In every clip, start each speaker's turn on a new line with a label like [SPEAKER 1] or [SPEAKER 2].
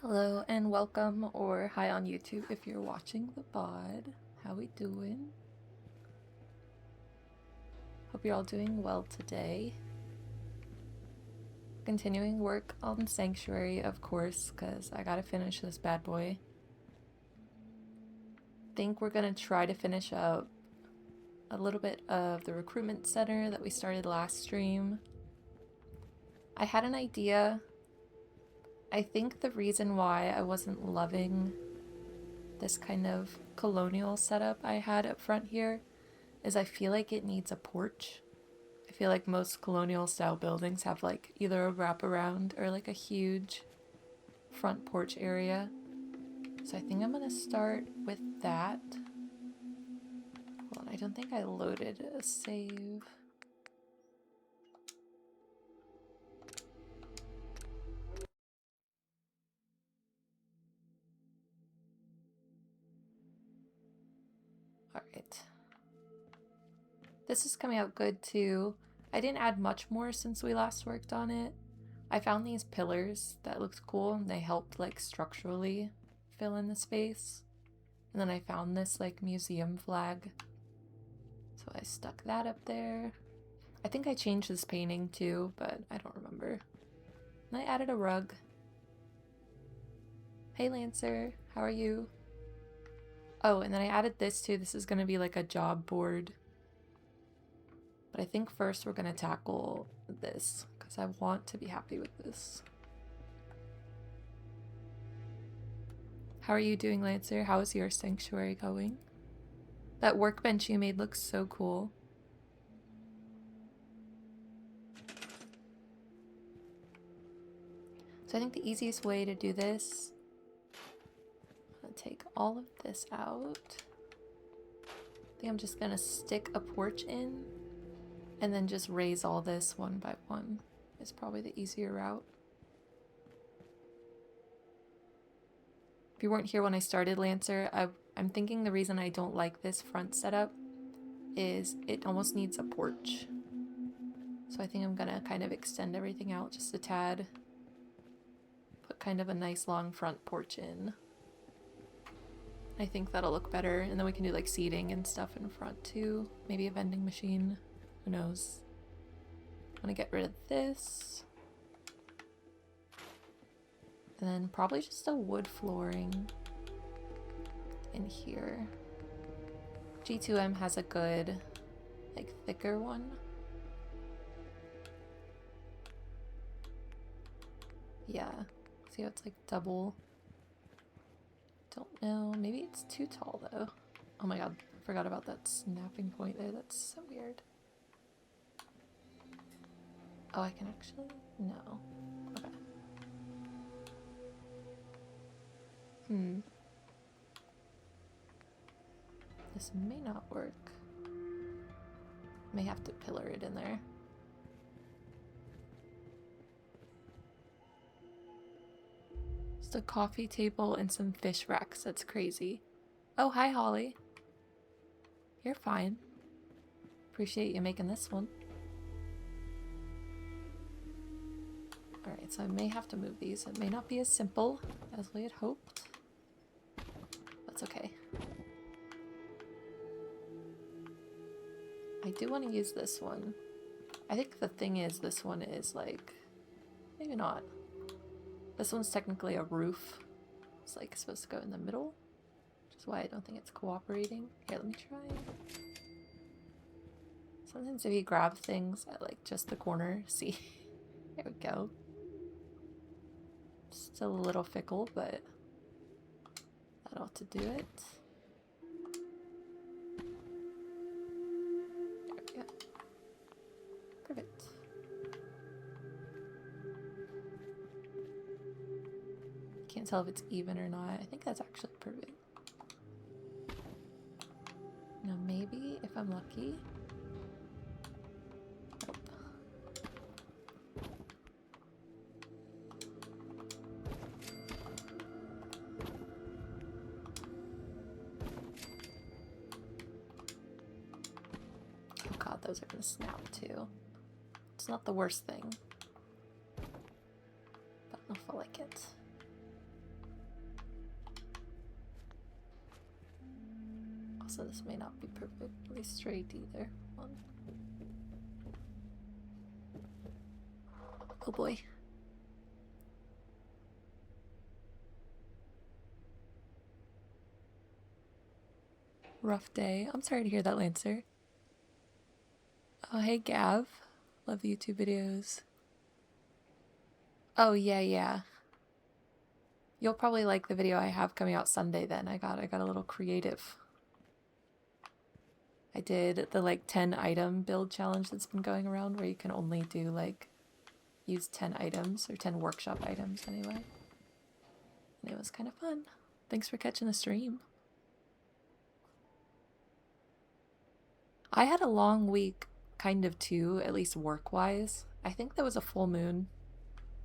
[SPEAKER 1] Hello and welcome, or hi on YouTube if you're watching the VOD. How we doing? Hope you're all doing well today. Continuing work on Sanctuary, of course, because I gotta finish this bad boy. Think we're gonna try to finish up a little bit of the recruitment center that we started last stream. I had an idea. I think the reason why I wasn't loving this kind of colonial setup I had up front here is I feel like it needs a porch. I feel like most colonial style buildings have like either a wraparound or like a huge front porch area. So I think I'm gonna start with that. Hold on, I don't think I loaded a save. Alright. This is coming out good too. I didn't add much more since we last worked on it. I found these pillars that looked cool and they helped like structurally fill in the space. And then I found this like museum flag. So I stuck that up there. I think I changed this painting too, but I don't remember. And I added a rug. Hey Lancer, how are you? Oh, and then I added this too. This is gonna be like a job board. But I think first we're gonna tackle this because I want to be happy with this. How are you doing, Lancer? How is your sanctuary going? That workbench you made looks so cool. So I think the easiest way to do this, I'm gonna take all of this out. I think I'm just gonna stick a porch in and then just raise all this one by one. Is probably the easier route. If you weren't here when I started, Lancer, I'm thinking the reason I don't like this front setup is it almost needs a porch. So I think I'm gonna kind of extend everything out just a tad. Put kind of a nice long front porch in. I think that'll look better, and then we can do like seating and stuff in front too. Maybe a vending machine, who knows. I'm gonna get rid of this. And then probably just a wood flooring in here. G2M has a good, like, thicker one. Yeah, see how it's like double. Don't know, maybe it's too tall though. Oh my god, I forgot about that snapping point there, that's so weird. Oh, I can actually, no. Okay. This may not work. May have to pillar it in there. Just a coffee table and some fish racks. That's crazy. Oh, hi, Holly. You're fine. Appreciate you making this one. Alright, so I may have to move these. It may not be as simple as we had hoped. That's okay. I do want to use this one. I think the thing is, this one is like, maybe not. This one's technically a roof. It's like supposed to go in the middle, which is why I don't think it's cooperating. Here, let me try. Sometimes if you grab things at like just the corner, see, there we go. Still a little fickle, but that ought to do it. There we go. Perfect. Can't tell if it's even or not. I think that's actually perfect. Now maybe if I'm lucky. Nope. Oh god, those are gonna snap too. It's not the worst thing, but I don't feel like it. so this may not be perfectly straight either. Hold on. Oh boy. Rough day. I'm sorry to hear that, Lancer. Oh, hey, Gav. Love the YouTube videos. Oh, yeah. You'll probably like the video I have coming out Sunday then. I got a little creative. I did the like 10 item build challenge that's been going around where you can only do like use 10 items or 10 workshop items anyway. And it was kind of fun. Thanks for catching the stream. I had a long week kind of too, at least work-wise. I think there was a full moon,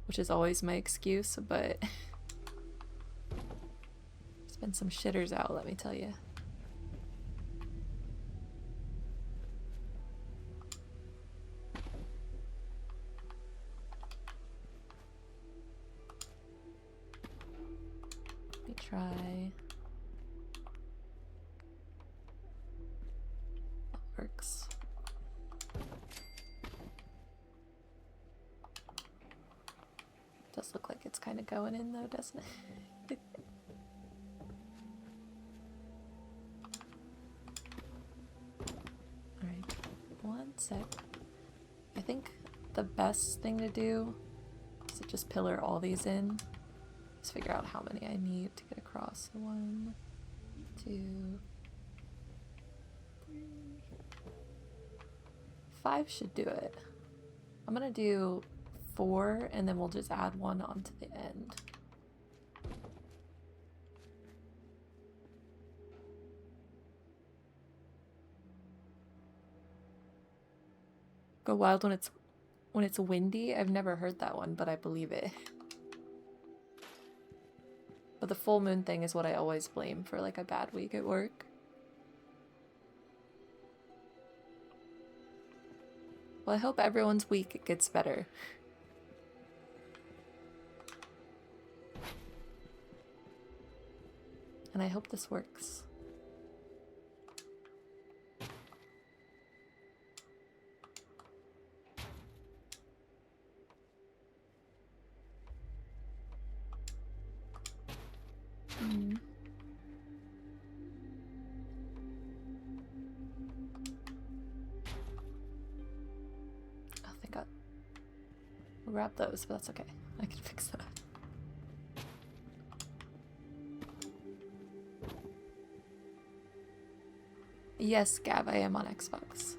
[SPEAKER 1] which is always my excuse, but there's been some shitters out, let me tell you. Let me try. That works. Does look like it's kind of going in though, doesn't it? Alright, one sec. I think the best thing to do is to just pillar all these in. Just figure out how many I need to get across. 1, 2, 3. 5 should do it. I'm gonna do 4 and then we'll just add 1 onto the end. Go wild when it's windy. I've never heard that one, but I believe it. But the full moon thing is what I always blame for like a bad week at work. Well, I hope everyone's week gets better. And I hope this works. I think I'll grab those, but that's okay. I can fix that. Yes, Gav, I am on Xbox.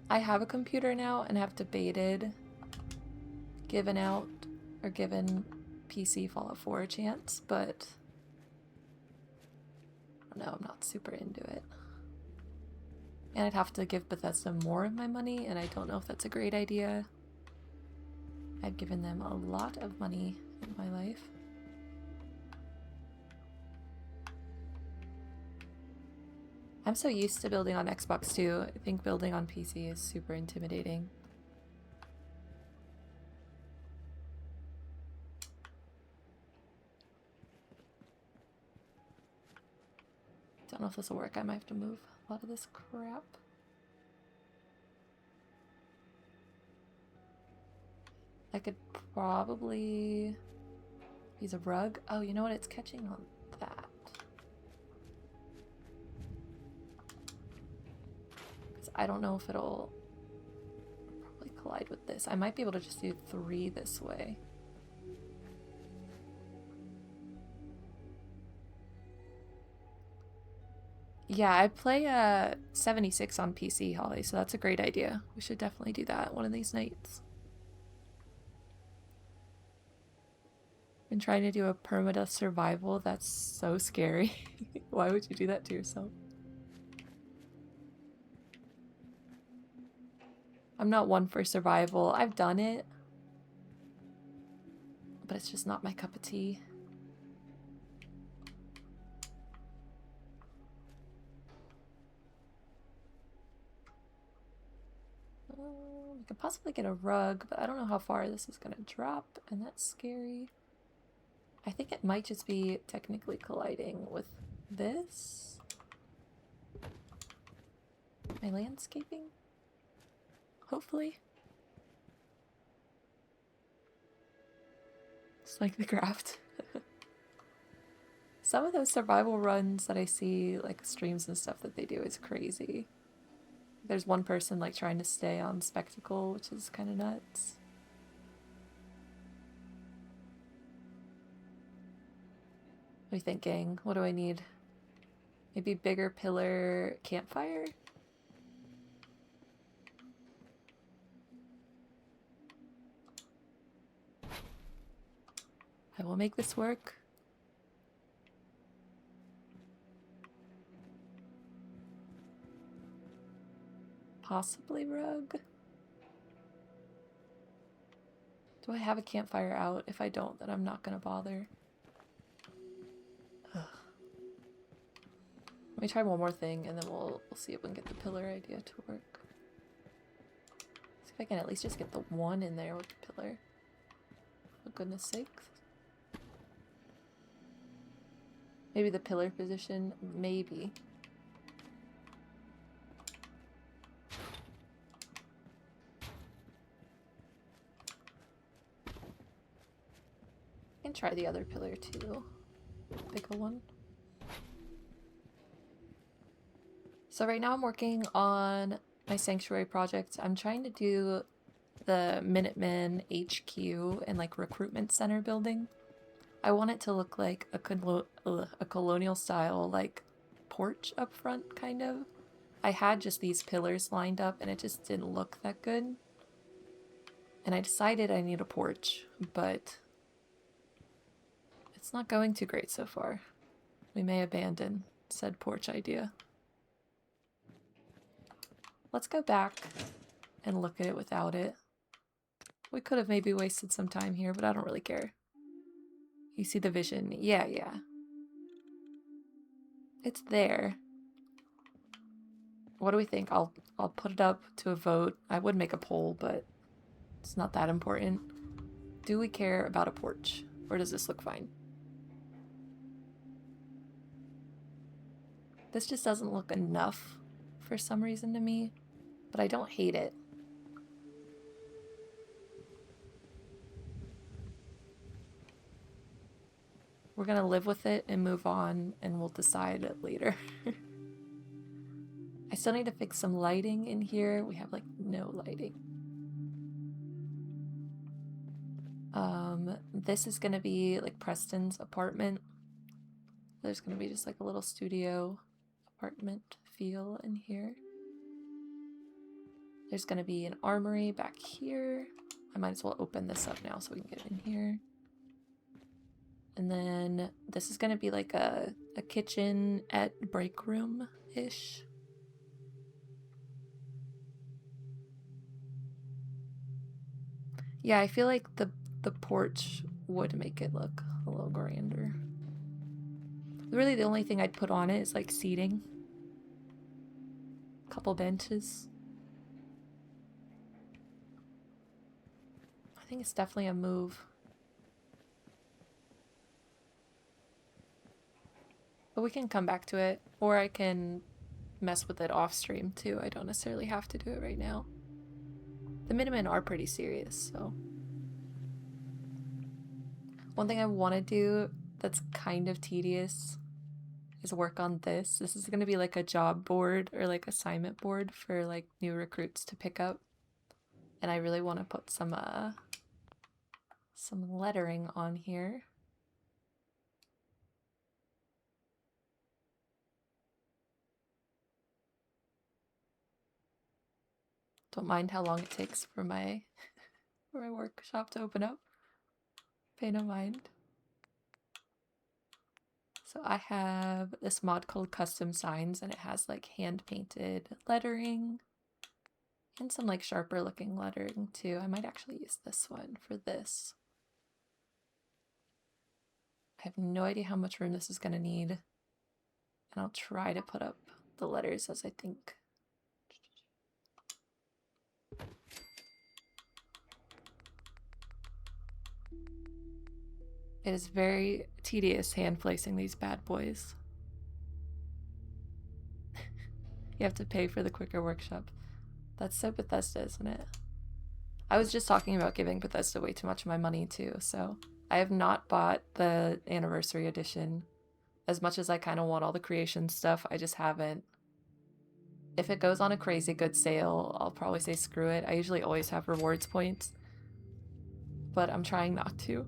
[SPEAKER 1] I have a computer now and have debated giving out or giving PC Fallout 4 a chance, but I don't know, I'm not super into it. And I'd have to give Bethesda more of my money, and I don't know if that's a great idea. I've given them a lot of money in my life. I'm so used to building on Xbox too. I think building on PC is super intimidating. Don't know if this will work. I might have to move a lot of this crap. I could probably use a rug. Oh, you know what? It's catching on that. I don't know if it'll probably collide with this. I might be able to just do 3 this way. Yeah, I play 76 on PC, Holly, so that's a great idea. We should definitely do that one of these nights. Been trying to do a permadeath survival. That's so scary. Why would you do that to yourself? I'm not one for survival. I've done it, but it's just not my cup of tea. We could possibly get a rug, but I don't know how far this is gonna drop, and that's scary. I think it might just be technically colliding with this. My landscaping? Hopefully. It's like the craft. Some of those survival runs that I see, like streams and stuff that they do, is crazy. There's one person like trying to stay on Spectacle, which is kind of nuts. What are you thinking? What do I need? Maybe bigger pillar campfire? I will make this work. Possibly rug. Do I have a campfire out? If I don't, then I'm not gonna bother. Ugh. Let me try one more thing and then we'll see if we can get the pillar idea to work. See if I can at least just get the one in there with the pillar. For goodness sakes. Maybe the pillar position, maybe. I can try the other pillar too. Pick a one. So right now I'm working on my sanctuary project. I'm trying to do the Minutemen HQ and like recruitment center building. I want it to look like a colonial style like porch up front, kind of. I had just these pillars lined up and it just didn't look that good. And I decided I need a porch, but it's not going too great so far. We may abandon said porch idea. Let's go back and look at it without it. We could have maybe wasted some time here, but I don't really care. You see the vision? Yeah. It's there. What do we think? I'll put it up to a vote. I would make a poll, but it's not that important. Do we care about a porch? Or does this look fine? This just doesn't look enough for some reason to me, but I don't hate it. We're gonna live with it and move on, and we'll decide it later. I still need to fix some lighting in here. We have like no lighting. This is gonna be like Preston's apartment. There's gonna be just like a little studio apartment feel in here. There's gonna be an armory back here. I might as well open this up now so we can get in here. And then this is gonna be like a kitchen at break room-ish. Yeah, I feel like the porch would make it look a little grander. Really the only thing I'd put on it is like seating. A couple benches. I think it's definitely a move. But we can come back to it, or I can mess with it off stream too. I don't necessarily have to do it right now. The Minutemen are pretty serious, so. One thing I want to do that's kind of tedious is work on this. This is going to be like a job board or like assignment board for like new recruits to pick up. And I really want to put some lettering on here. Don't mind how long it takes for my workshop to open up. Pay no mind. So I have this mod called Custom Signs, and it has like hand painted lettering and some like sharper looking lettering too. I might actually use this one for this. I have no idea how much room this is going to need, and I'll try to put up the letters as I think. It is very tedious hand placing these bad boys. You have to pay for the quicker workshop. That's so Bethesda, isn't it? I was just talking about giving Bethesda way too much of my money too, so I have not bought the anniversary edition. As much as I kind of want all the creation stuff, I just haven't. If it goes on a crazy good sale, I'll probably say screw it. I usually always have rewards points, but I'm trying not to.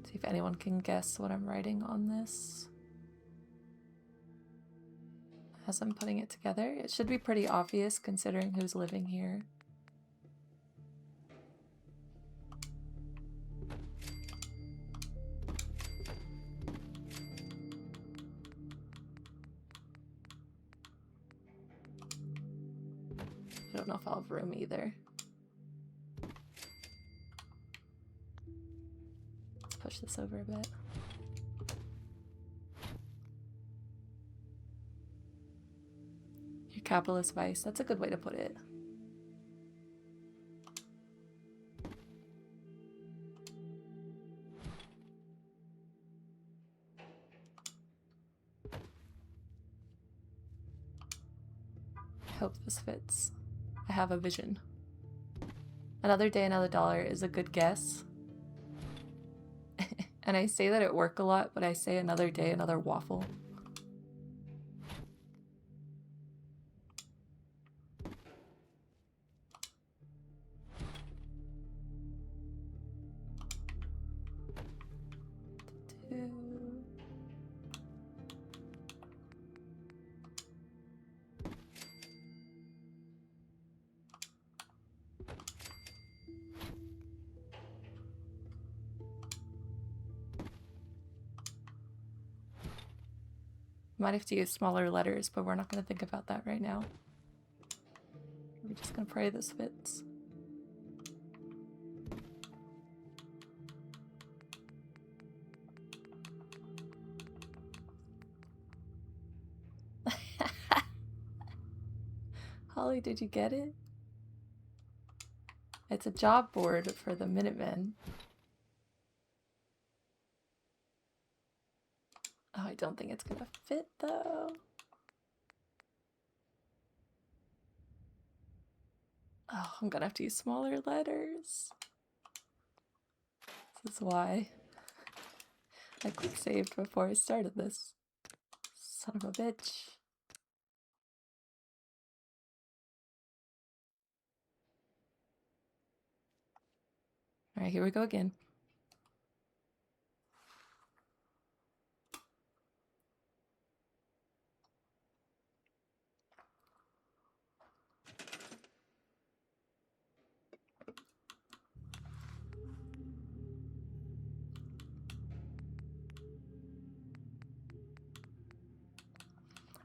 [SPEAKER 1] See if anyone can guess what I'm writing on this. As I'm putting it together, it should be pretty obvious considering who's living here. I don't know if I'll have room either. Let's push this over a bit. Your capitalist vice, that's a good way to put it. I hope this fits. I have a vision. Another day, another dollar is a good guess. And I say that at work a lot, but I say another day, another waffle. Might have to use smaller letters, but we're not going to think about that right now. We're just going to pray this fits. Holly, did you get it? It's a job board for the Minutemen. Oh, I don't think it's gonna fit though. Oh, I'm gonna have to use smaller letters. This is why I quick saved before I started this. Son of a bitch. Alright, here we go again.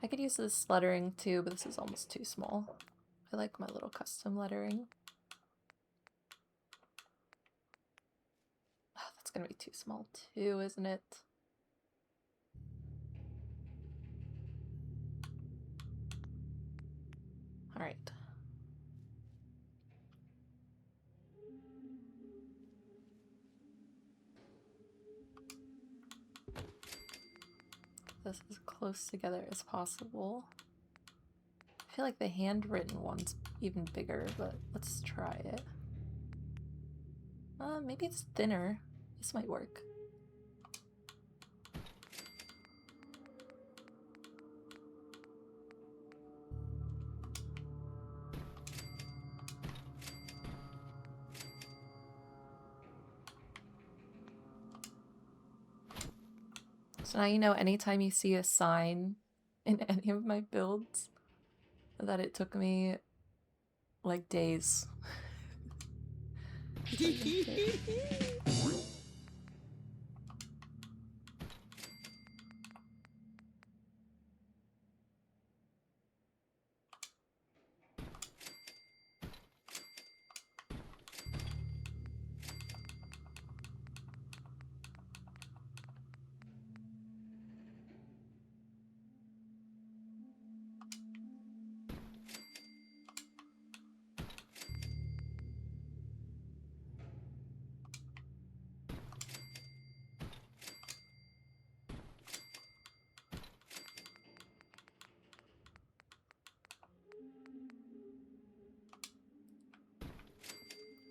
[SPEAKER 1] I could use this lettering too, but this is almost too small. I like my little custom lettering. Oh, that's gonna be too small too, isn't it? Alright. This as close together as possible. I feel like the handwritten one's even bigger, but let's try it. Maybe it's thinner. This might work. So now you know anytime you see a sign in any of my builds that it took me like days.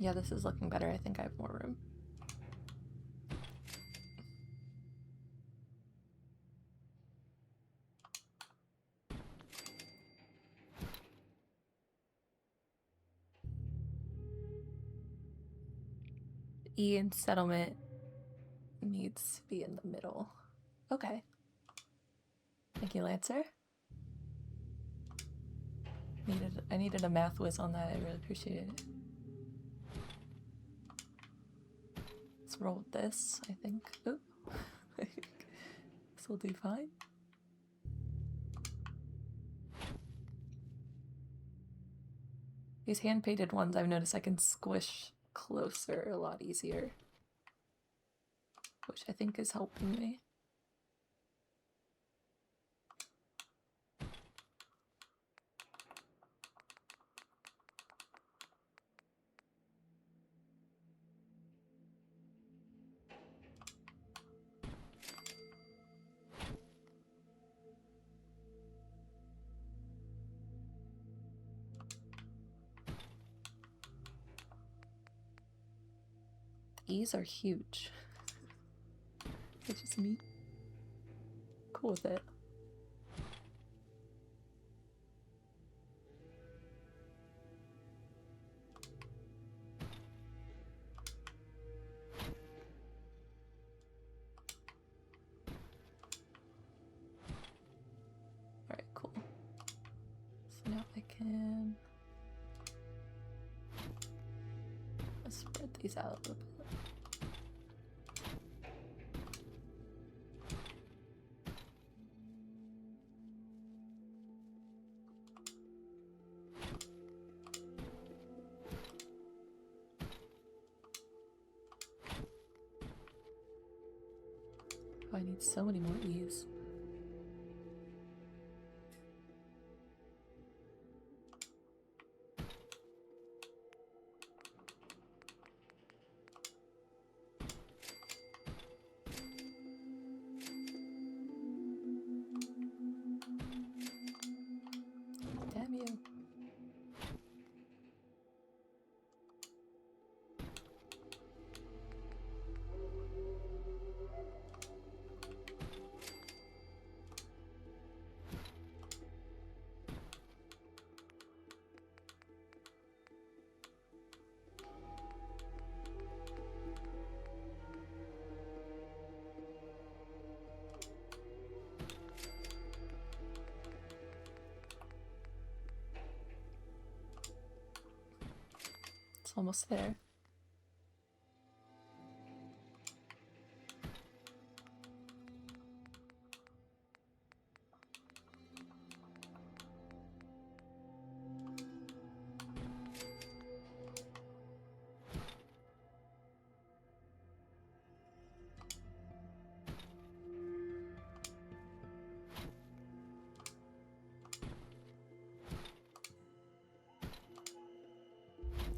[SPEAKER 1] Yeah, this is looking better. I think I have more room. E in settlement needs to be in the middle. Okay. Thank you, Lancer. I needed a math whiz on that. I really appreciate it. Let's roll with this, I think. Oh, this will do fine. These hand-painted ones, I've noticed I can squish closer a lot easier, which I think is helping me. These are huge. It's just me. Cool with it. Alright, cool. So now I can spread these out a little bit. Oh, I need so many more E's. Damn you. It's almost there.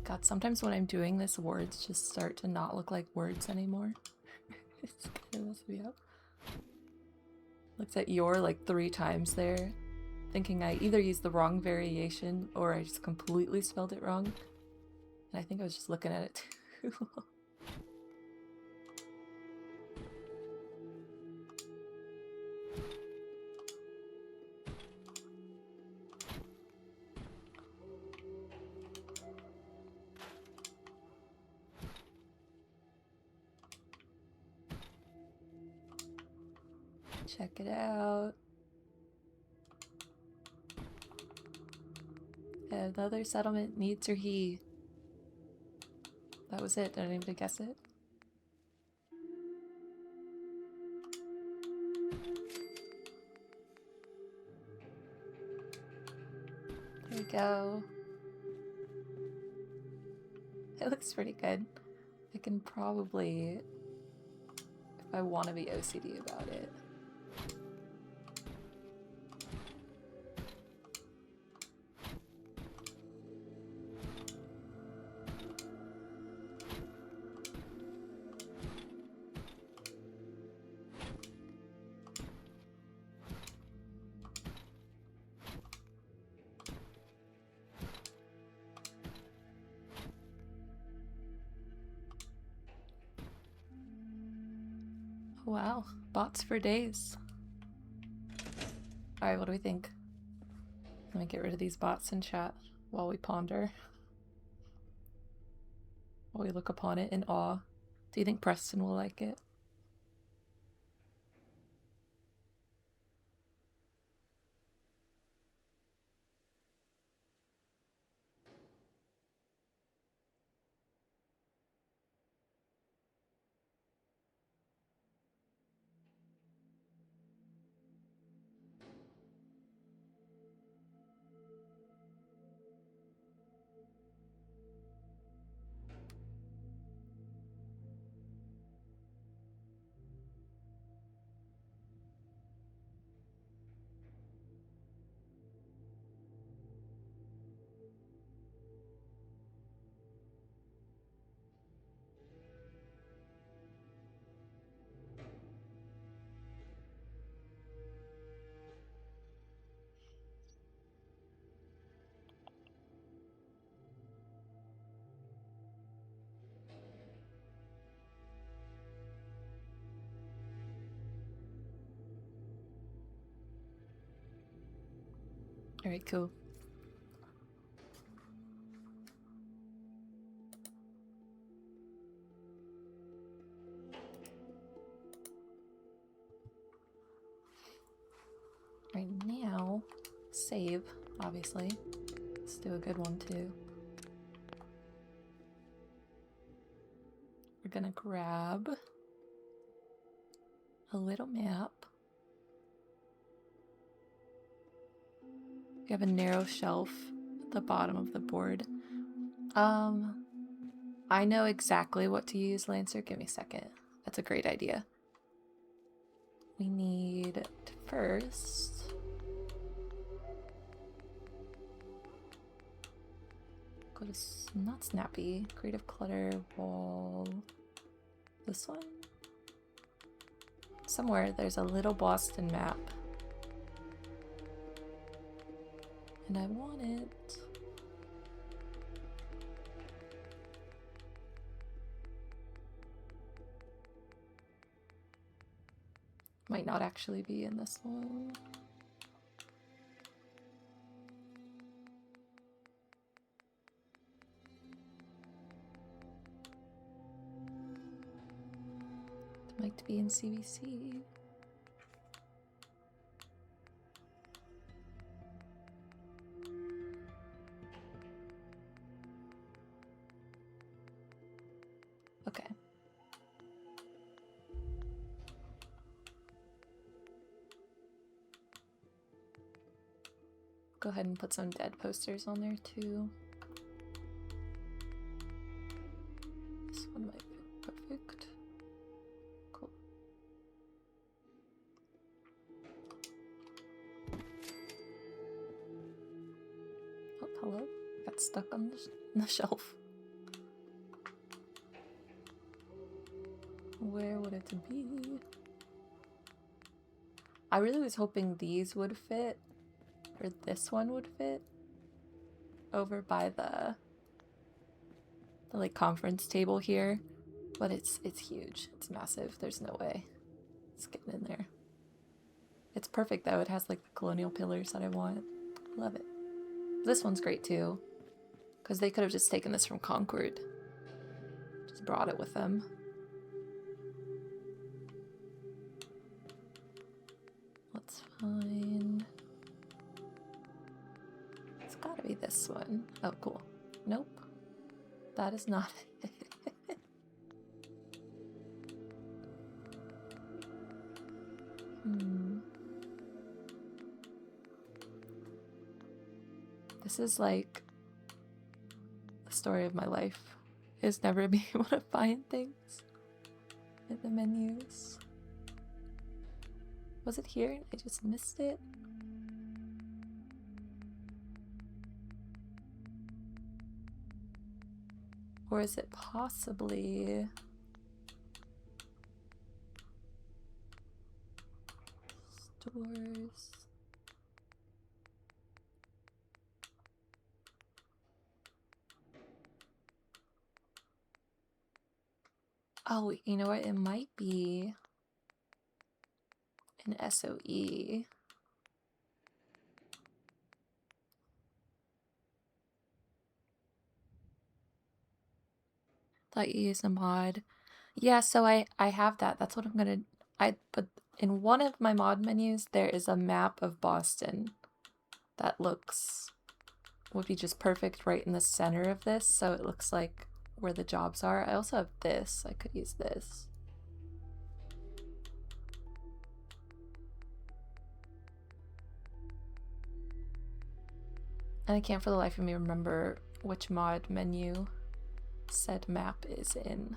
[SPEAKER 1] God, sometimes when I'm doing this, words just start to not look like words anymore. It's kind of messing me up. Looked at your like 3 times there, thinking I either used the wrong variation or I just completely spelled it wrong. And I think I was just looking at it too long. Check it out. Another settlement needs or he. That was it. Did anybody guess it? There we go. It looks pretty good. I can probably, if I want to be OCD about it. Wow, bots for days. Alright, what do we think? Let me get rid of these bots in chat while we ponder. While we look upon it in awe. Do you think Preston will like it? Alright, cool. Right now, save, obviously. Let's do a good one too. We're gonna grab a little map. We have a narrow shelf at the bottom of the board. I know exactly what to use, Lancer. Give me a second. That's a great idea. We need to first go to not Snappy, Creative Clutter, Wall. This one? Somewhere there's a little Boston map. And I want it. Might not actually be in this one. It might be in CVC. Okay. Go ahead and put some dead posters on there too. This one might be perfect. Cool. Oh, hello. Got stuck on the shelf. Where would it be? I really was hoping these would fit. Or this one would fit over by the like conference table here, but it's huge. It's massive. There's no way it's getting in there. It's perfect though. It has like the colonial pillars that I want. Love it. This one's great too, because they could have just taken this from Concord, just brought it with them. Let's find. Gotta be this one. Oh, cool. Nope. That is not it. This is like the story of my life. Is never being able to find things in the menus. Was it here? I just missed it. Or is it possibly stores? Oh, you know what? It might be in SOE. Thought you used a mod. Yeah, so I have that. That's what I'm gonna... But in one of my mod menus, there is a map of Boston that would be just perfect right in the center of this, so it looks like where the jobs are. I also have this. I could use this. And I can't for the life of me remember which mod menu said map is in.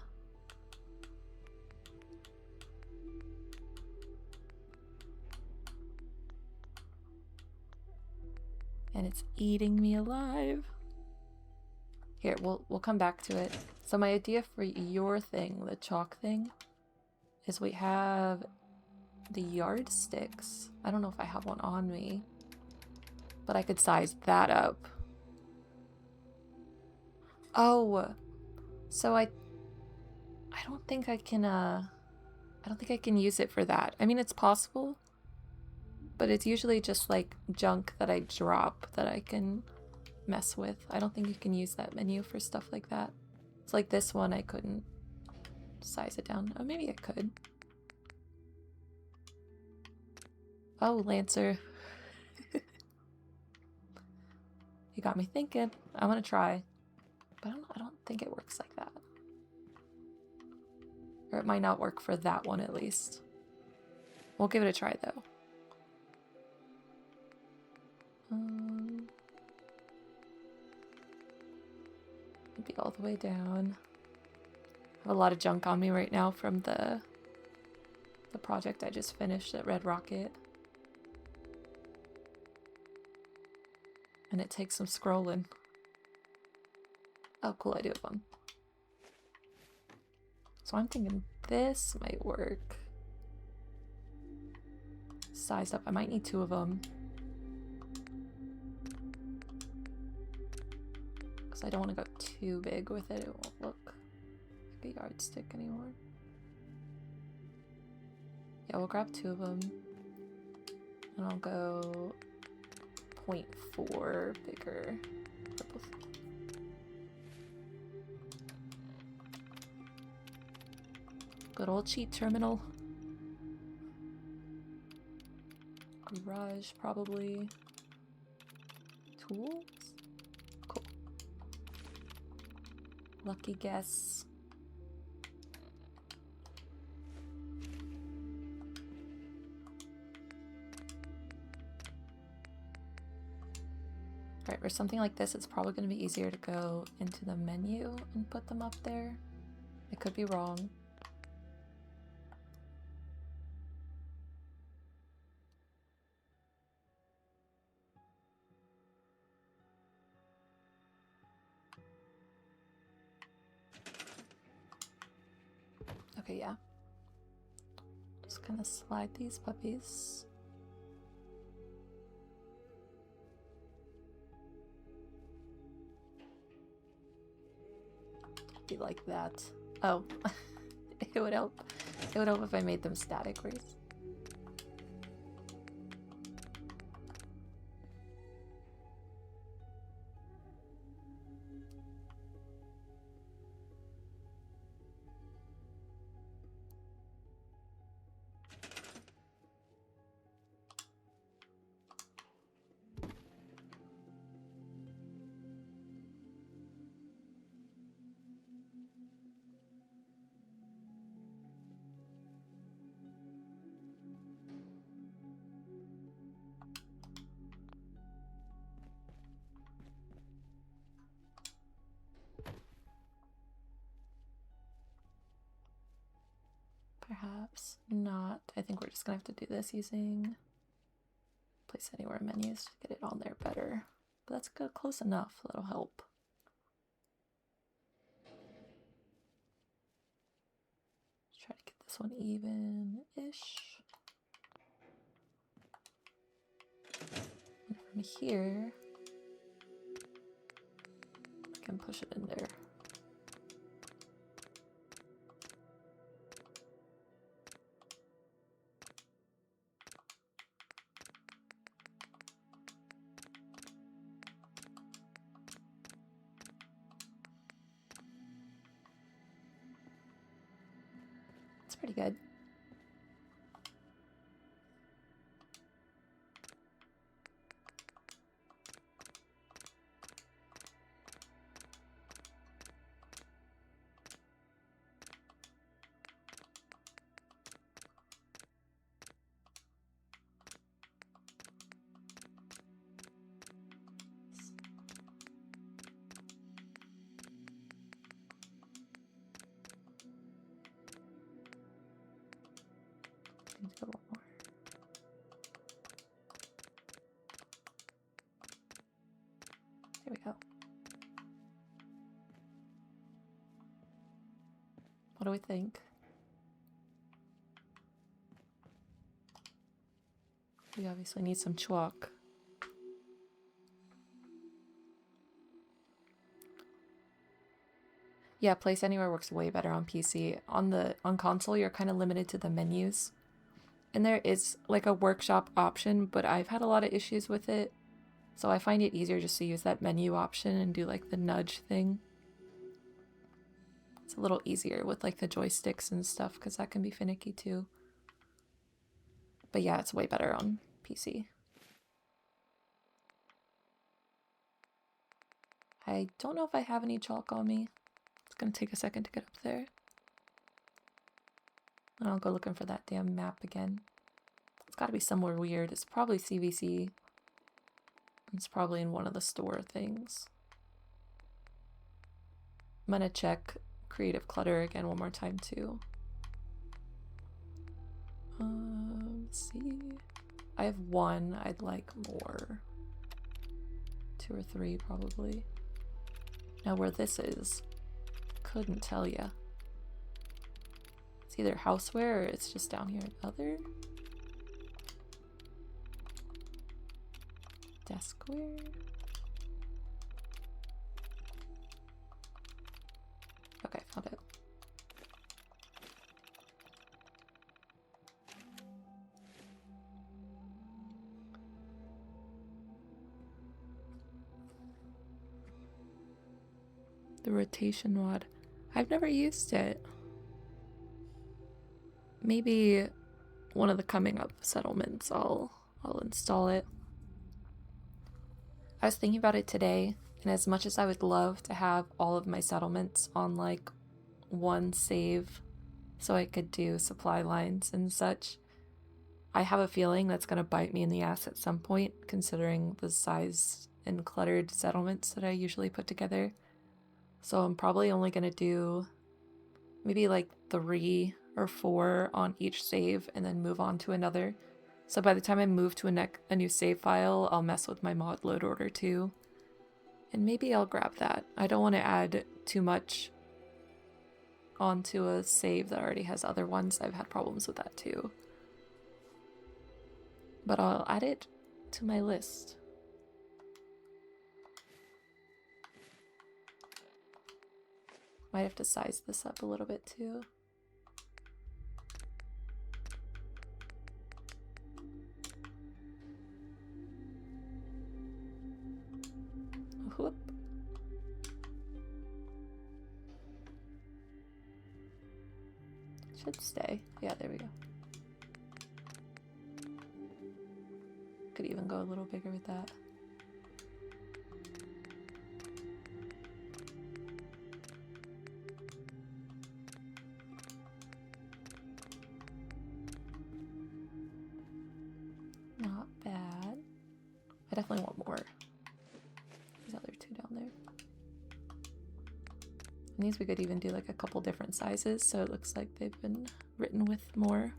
[SPEAKER 1] And it's eating me alive. Here, we'll come back to it. So my idea for your thing, the chalk thing, is we have the yardsticks. I don't know if I have one on me, but I could size that up. Oh, so I don't think I can use it for that. I mean, it's possible, but it's usually just like junk that I drop that I can mess with. I don't think you can use that menu for stuff like that. It's like this one, I couldn't size it down. Oh, maybe I could. Oh, Lancer. You got me thinking. I want to try, but I don't think it works like that. Or it might not work for that one at least. We'll give it a try though. Maybe all the way down. I have a lot of junk on me right now from the project I just finished at Red Rocket. And it takes some scrolling. Oh, cool, I do have one. So I'm thinking this might work. Sized up, I might need 2 of them. Because I don't want to go too big with it, it won't look like a yardstick anymore. Yeah, we'll grab 2 of them. And I'll go 0.4 bigger for both. Good old cheat terminal. Garage, probably. Tools? Cool. Lucky guess. Alright, for something like this, it's probably going to be easier to go into the menu and put them up there. I could be wrong. Okay, yeah. Just kind of slide these puppies. Be like that. Oh, it would help. It would help if I made them static rays. Perhaps not. I think we're just gonna have to do this using place anywhere menus to get it on there better. But that's good, close enough. That'll help. Let's try to get this one even-ish. And from here, I can push it in there. pretty good. Need to go one more. There we go. What do we think? We obviously need some chalk. Yeah, place anywhere works way better on PC. On console, you're kind of limited to the menus. And there is like a workshop option, but I've had a lot of issues with it. So I find it easier just to use that menu option and do like the nudge thing. It's a little easier with like the joysticks and stuff because that can be finicky too. But yeah, it's way better on PC. I don't know if I have any chalk on me. It's gonna take a second to get up there. And I'll go looking for that damn map again. It's gotta be somewhere weird. It's probably CVC. It's probably in one of the store things. I'm gonna check Creative Clutter again one more time too. Let's see. I have one. I'd like more. 2 or 3 probably. Now where this is, couldn't tell ya. It's either houseware or it's just down here in other. Deskwear. Okay, found it. The rotation rod. I've never used it. Maybe one of the coming up settlements I'll install it. I was thinking about it today, and as much as I would love to have all of my settlements on like one save so I could do supply lines and such, I have a feeling that's going to bite me in the ass at some point, considering the size and cluttered settlements that I usually put together. So I'm probably only going to do maybe like 3 or 4 on each save and then move on to another. So by the time I move to a new save file, I'll mess with my mod load order too. And maybe I'll grab that. I don't want to add too much onto a save that already has other ones. I've had problems with that too. But I'll add it to my list. Might have to size this up a little bit too. Whoop. Should stay. Yeah, there we go. Could even go a little bigger with that. Not bad. I definitely want more. These other 2 down there. And these we could even do like a couple different sizes, so it looks like they've been written with more.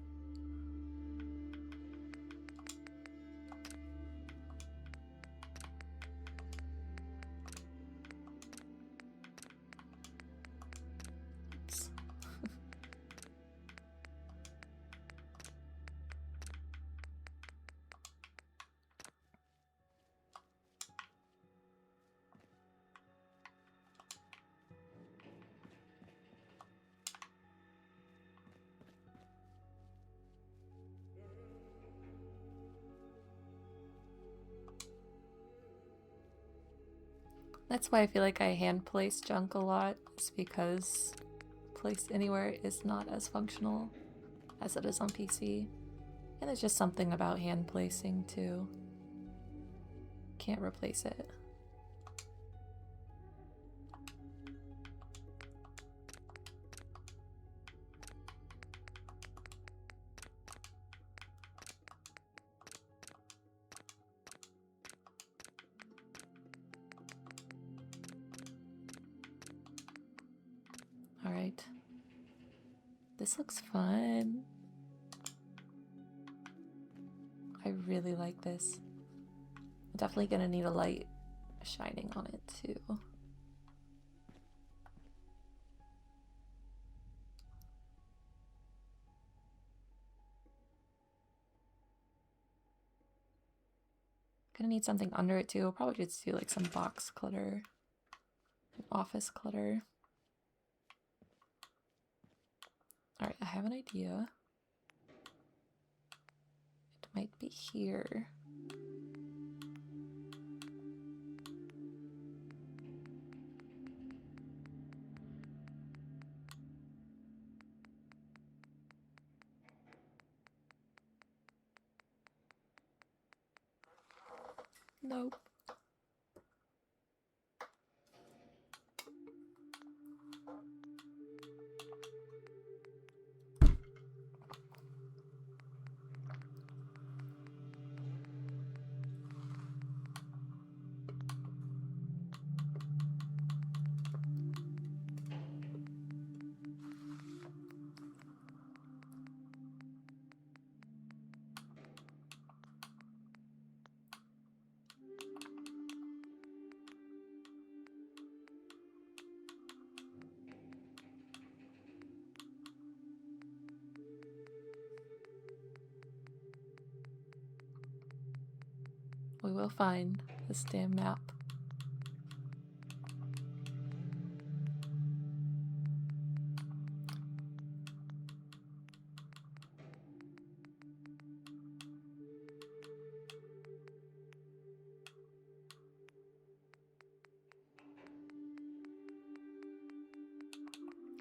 [SPEAKER 1] That's why I feel like I hand place junk a lot. It's because place anywhere is not as functional as it is on PC. And there's just something about hand placing too. Can't replace it. All right. This looks fun. I really like this. I'm definitely gonna need a light shining on it too. Gonna need something under it too. I'll probably just do like some box clutter, office clutter. All right, I have an idea. It might be here. Nope. We will find this damn map.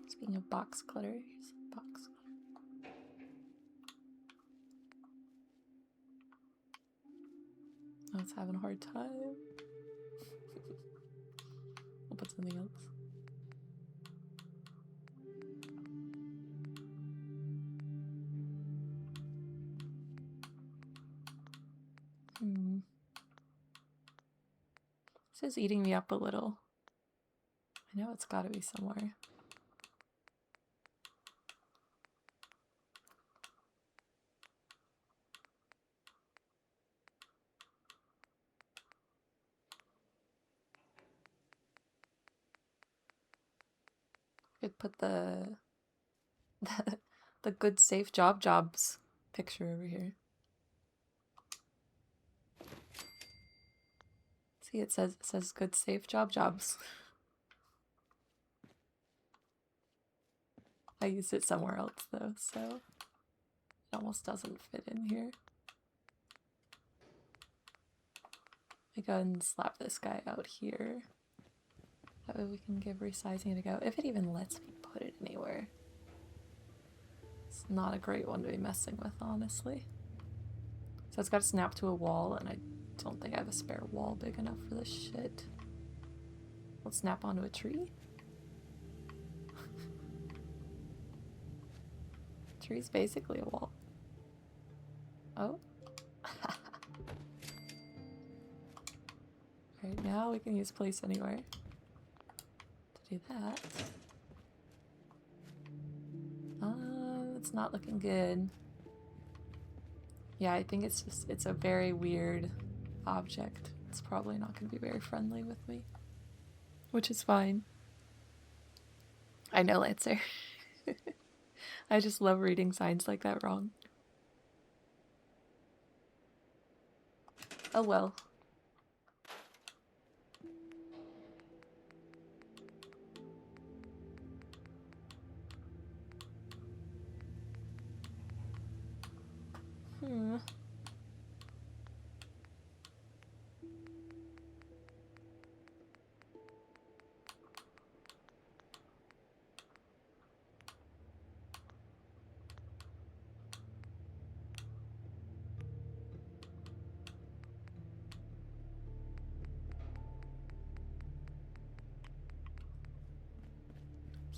[SPEAKER 1] Speaking of box clutter, here's some box clutter. Oh, it's having a hard time. I'll put something else. This is eating me up a little. I know it's gotta be somewhere. Could put the good safe jobs picture over here. See, it says good safe jobs. I used it somewhere else though, so it almost doesn't fit in here. I go ahead and slap this guy out here. That way we can give resizing a go. If it even lets me put it anywhere. It's not a great one to be messing with, honestly. So it's got to snap to a wall, and I don't think I have a spare wall big enough for this shit. Let's snap onto a tree. Tree's basically a wall. Oh. Alright, now we can use place anywhere to do that. It's not looking good. Yeah, I think it's a very weird object. It's probably not going to be very friendly with me. Which is fine. I know, Lancer. I just love reading signs like that wrong. Oh well.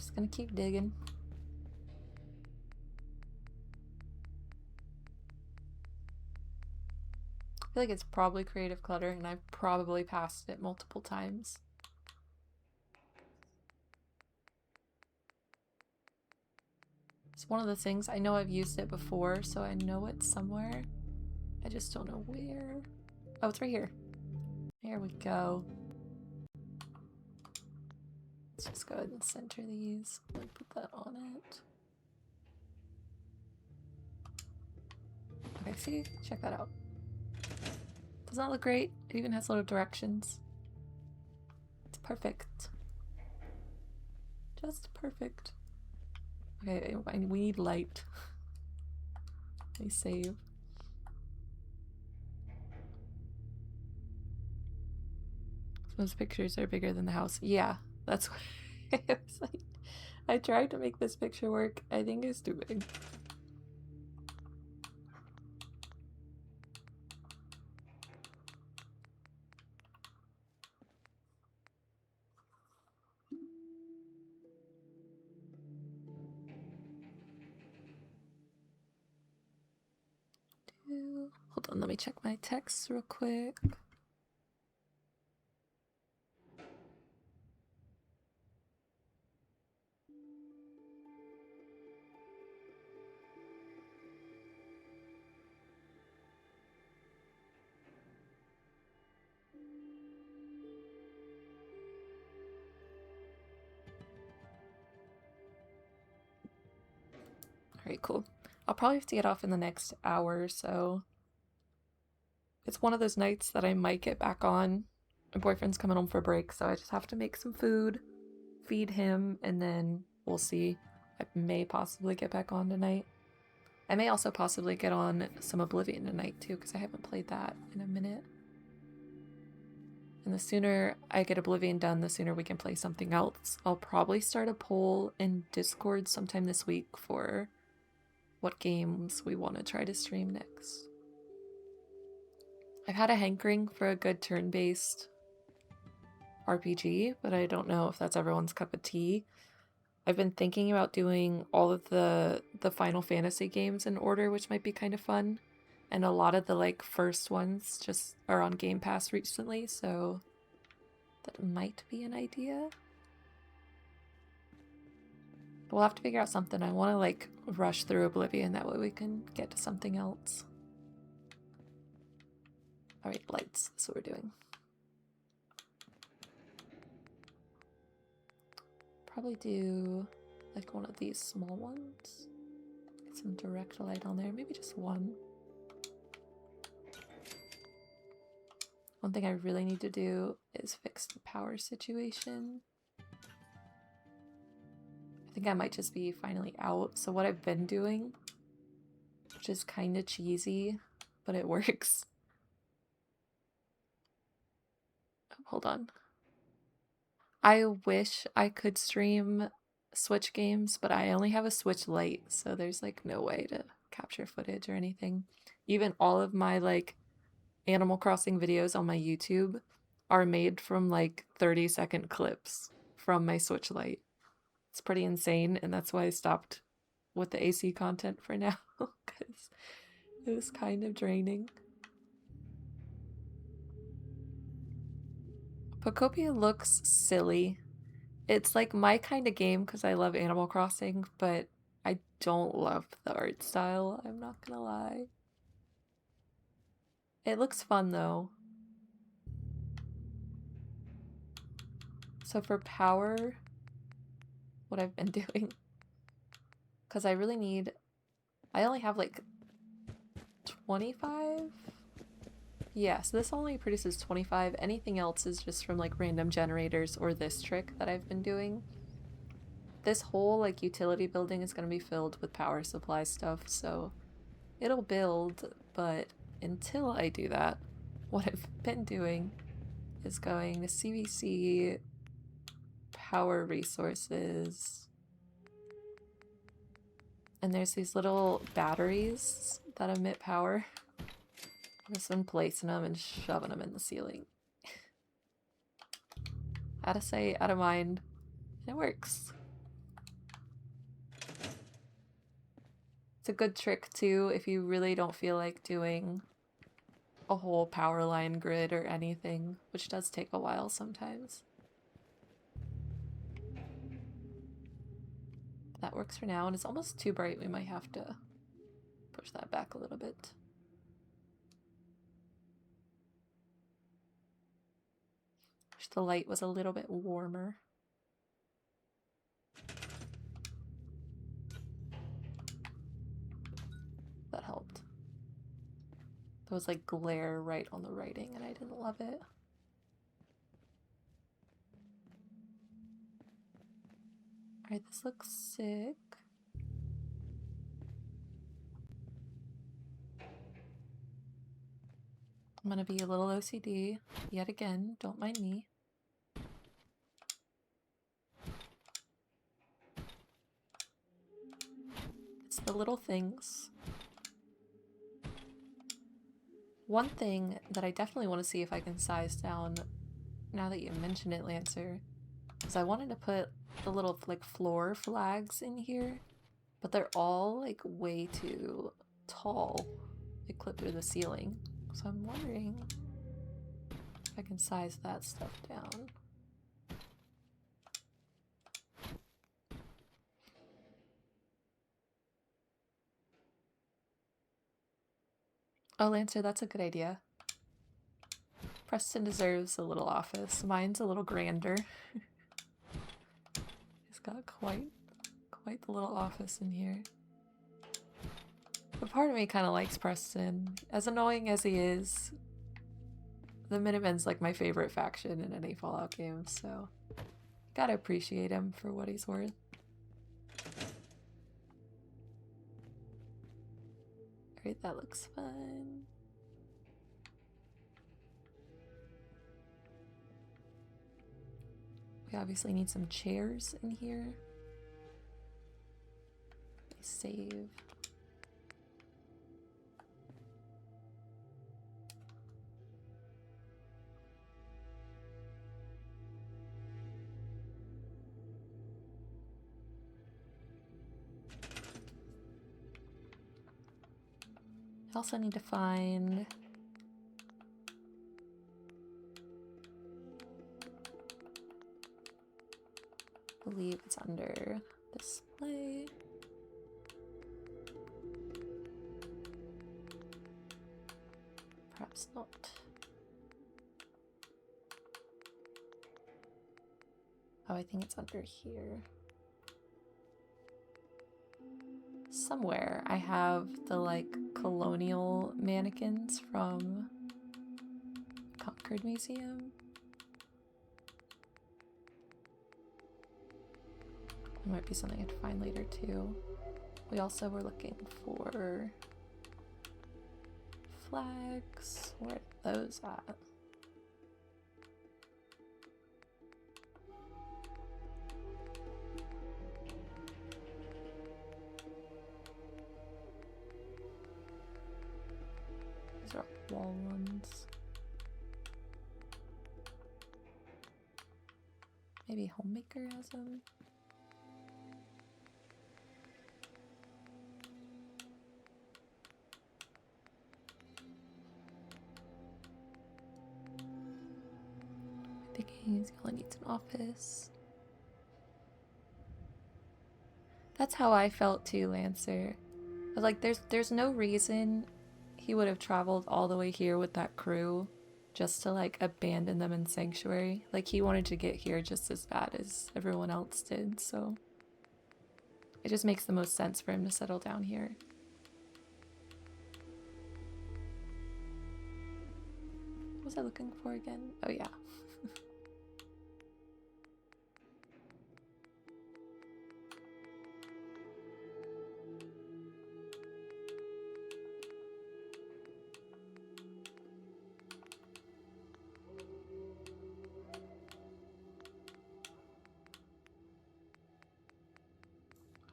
[SPEAKER 1] Just gonna keep digging. I feel like it's probably Creative Clutter, and I've probably passed it multiple times. It's one of the things, I know I've used it before, so I know it's somewhere. I just don't know where. Oh, it's right here. There we go. Let's just go ahead and center these and put that on it. Okay, see? Check that out. Does that look great? It even has little directions. It's perfect. Just perfect. Okay, we need light. Let me save. Those pictures are bigger than the house. Yeah, that's why it was like, I tried to make this picture work. I think it's too big. Hold on, let me check my text real quick. Alright, cool. I'll probably have to get off in the next hour or so. It's one of those nights that I might get back on. My boyfriend's coming home for a break, so I just have to make some food, feed him, and then we'll see. I may possibly get back on tonight. I may also possibly get on some Oblivion tonight too, because I haven't played that in a minute. And the sooner I get Oblivion done, the sooner we can play something else. I'll probably start a poll in Discord sometime this week for what games we want to try to stream next. I've had a hankering for a good turn-based RPG, but I don't know if that's everyone's cup of tea. I've been thinking about doing all of the Final Fantasy games in order, which might be kind of fun. And a lot of the like first ones just are on Game Pass recently, so that might be an idea. But we'll have to figure out something. I want to like rush through Oblivion, that way we can get to something else. Alright, lights, that's what we're doing. Probably do like one of these small ones. Get some direct light on there, maybe just one. One thing I really need to do is fix the power situation. I think I might just be finally out. So what I've been doing, which is kind of cheesy, but it works. Oh, hold on. I wish I could stream Switch games, but I only have a Switch Lite, so there's like no way to capture footage or anything. Even all of my like Animal Crossing videos on my YouTube are made from like 30-second clips from my Switch Lite. It's pretty insane, and that's why I stopped with the AC content for now, because it was kind of draining. Pocopia looks silly. It's like my kind of game because I love Animal Crossing, but I don't love the art style, I'm not gonna lie. It looks fun though. So for power, what I've been doing, because I really need, I only have like 25? Yeah, so this only produces 25. Anything else is just from like random generators or this trick that I've been doing. This whole like utility building is going to be filled with power supply stuff, so it'll build, but until I do that, what I've been doing is going to CVC power resources, and there's these little batteries that emit power. I'm just been placing them and shoving them in the ceiling. Out of sight, out of mind. And it works. It's a good trick too if you really don't feel like doing a whole power line grid or anything, which does take a while sometimes. That works for now, and it's almost too bright. We might have to push that back a little bit. Wish the light was a little bit warmer. That helped. There was like glare right on the writing and I didn't love it. Alright, this looks sick. I'm gonna be a little OCD yet again, don't mind me. It's the little things. One thing that I definitely want to see if I can size down, now that you mention it, Lancer, is I wanted to put the little like floor flags in here, but they're all like way too tall. They clip through the ceiling. So I'm wondering if I can size that stuff down. Oh, Lancer, that's a good idea. Preston deserves a little office. Mine's a little grander. He's got quite the little office in here. But part of me kind of likes Preston. As annoying as he is, the Minutemen's like my favorite faction in any Fallout game, so gotta appreciate him for what he's worth. Alright, that looks fun. We obviously need some chairs in here. Save. I also need to find I believe it's under display. Perhaps not. Oh, I think it's under here. Somewhere I have the like colonial mannequins from Concord Museum. It might be something I have to find later too. We also were looking for flags. Where are those at? These are wall ones. Maybe Homemaker has them. Thinking he only needs an office. That's how I felt too, Lancer. But like there's no reason he would have traveled all the way here with that crew just to like abandon them in Sanctuary. Like he wanted to get here just as bad as everyone else did, so it just makes the most sense for him to settle down here. What was I looking for again? Oh yeah.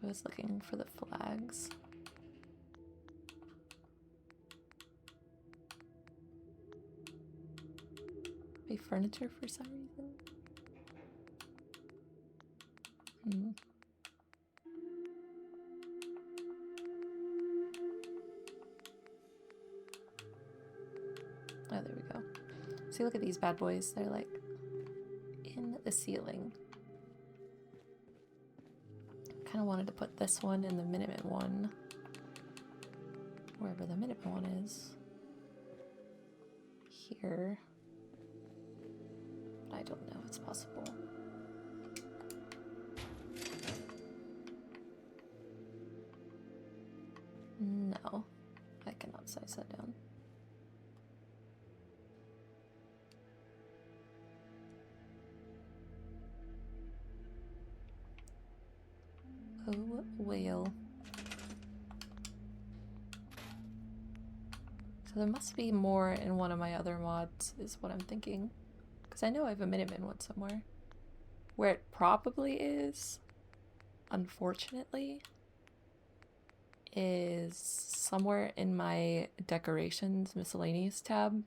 [SPEAKER 1] I was looking for the flags. Be furniture for some reason. Oh, there we go. See, look at these bad boys. They're like in the ceiling. Kind of wanted to put this one and the Minuteman one wherever the Minuteman one is. Here. I don't know, it's possible. No, I cannot size that down. Oh, whale. So there must be more in one of my other mods, is what I'm thinking. Because I know I have a Minuteman one somewhere. Where it probably is, unfortunately, is somewhere in my decorations miscellaneous tab,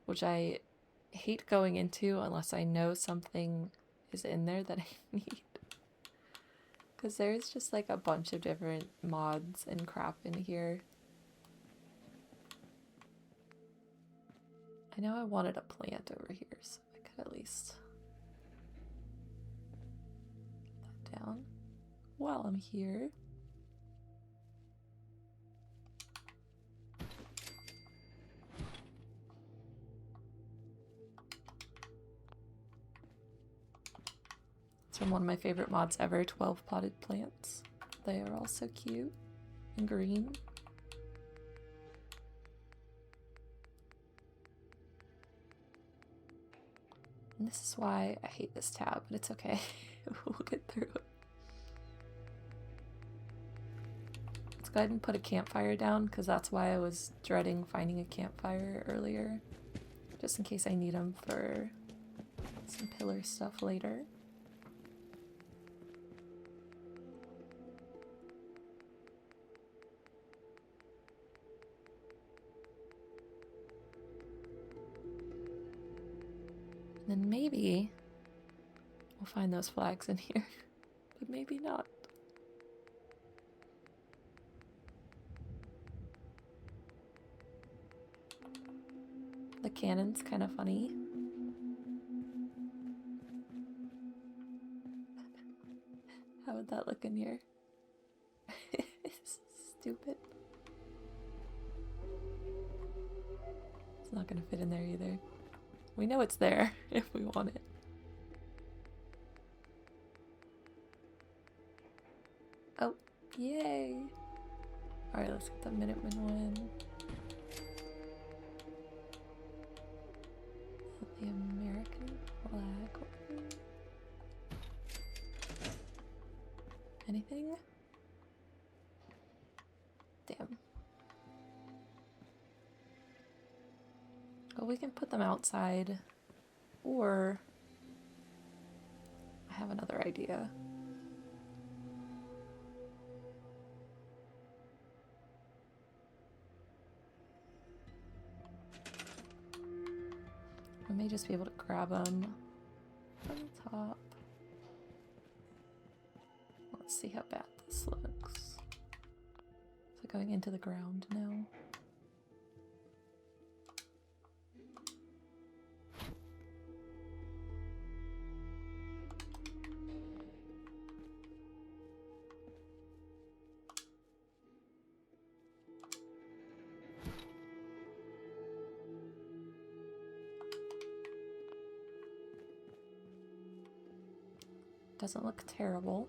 [SPEAKER 1] which I hate going into unless I know something is in there that I need. Because there's just like a bunch of different mods and crap in here. I know I wanted a plant over here, so I could at least put that down while I'm here. It's from one of my favorite mods ever, 12 potted plants. They are all so cute and green. And this is why I hate this tab, but it's okay. We'll get through it. Let's go ahead and put a campfire down, because that's why I was dreading finding a campfire earlier. Just in case I need them for some pillar stuff later. And then maybe we'll find those flags in here, but maybe not. The cannon's kind of funny. How would that look in here? It's stupid. It's not gonna fit in there either. We know it's there if we want it. Oh, yay! Alright, let's get the Minuteman one. The American flag one. Anything? Damn. Well, we can put them outside, or I have another idea. I may just be able to grab them from the top. Let's see how bad this looks. Is it going into the ground now? Doesn't look terrible.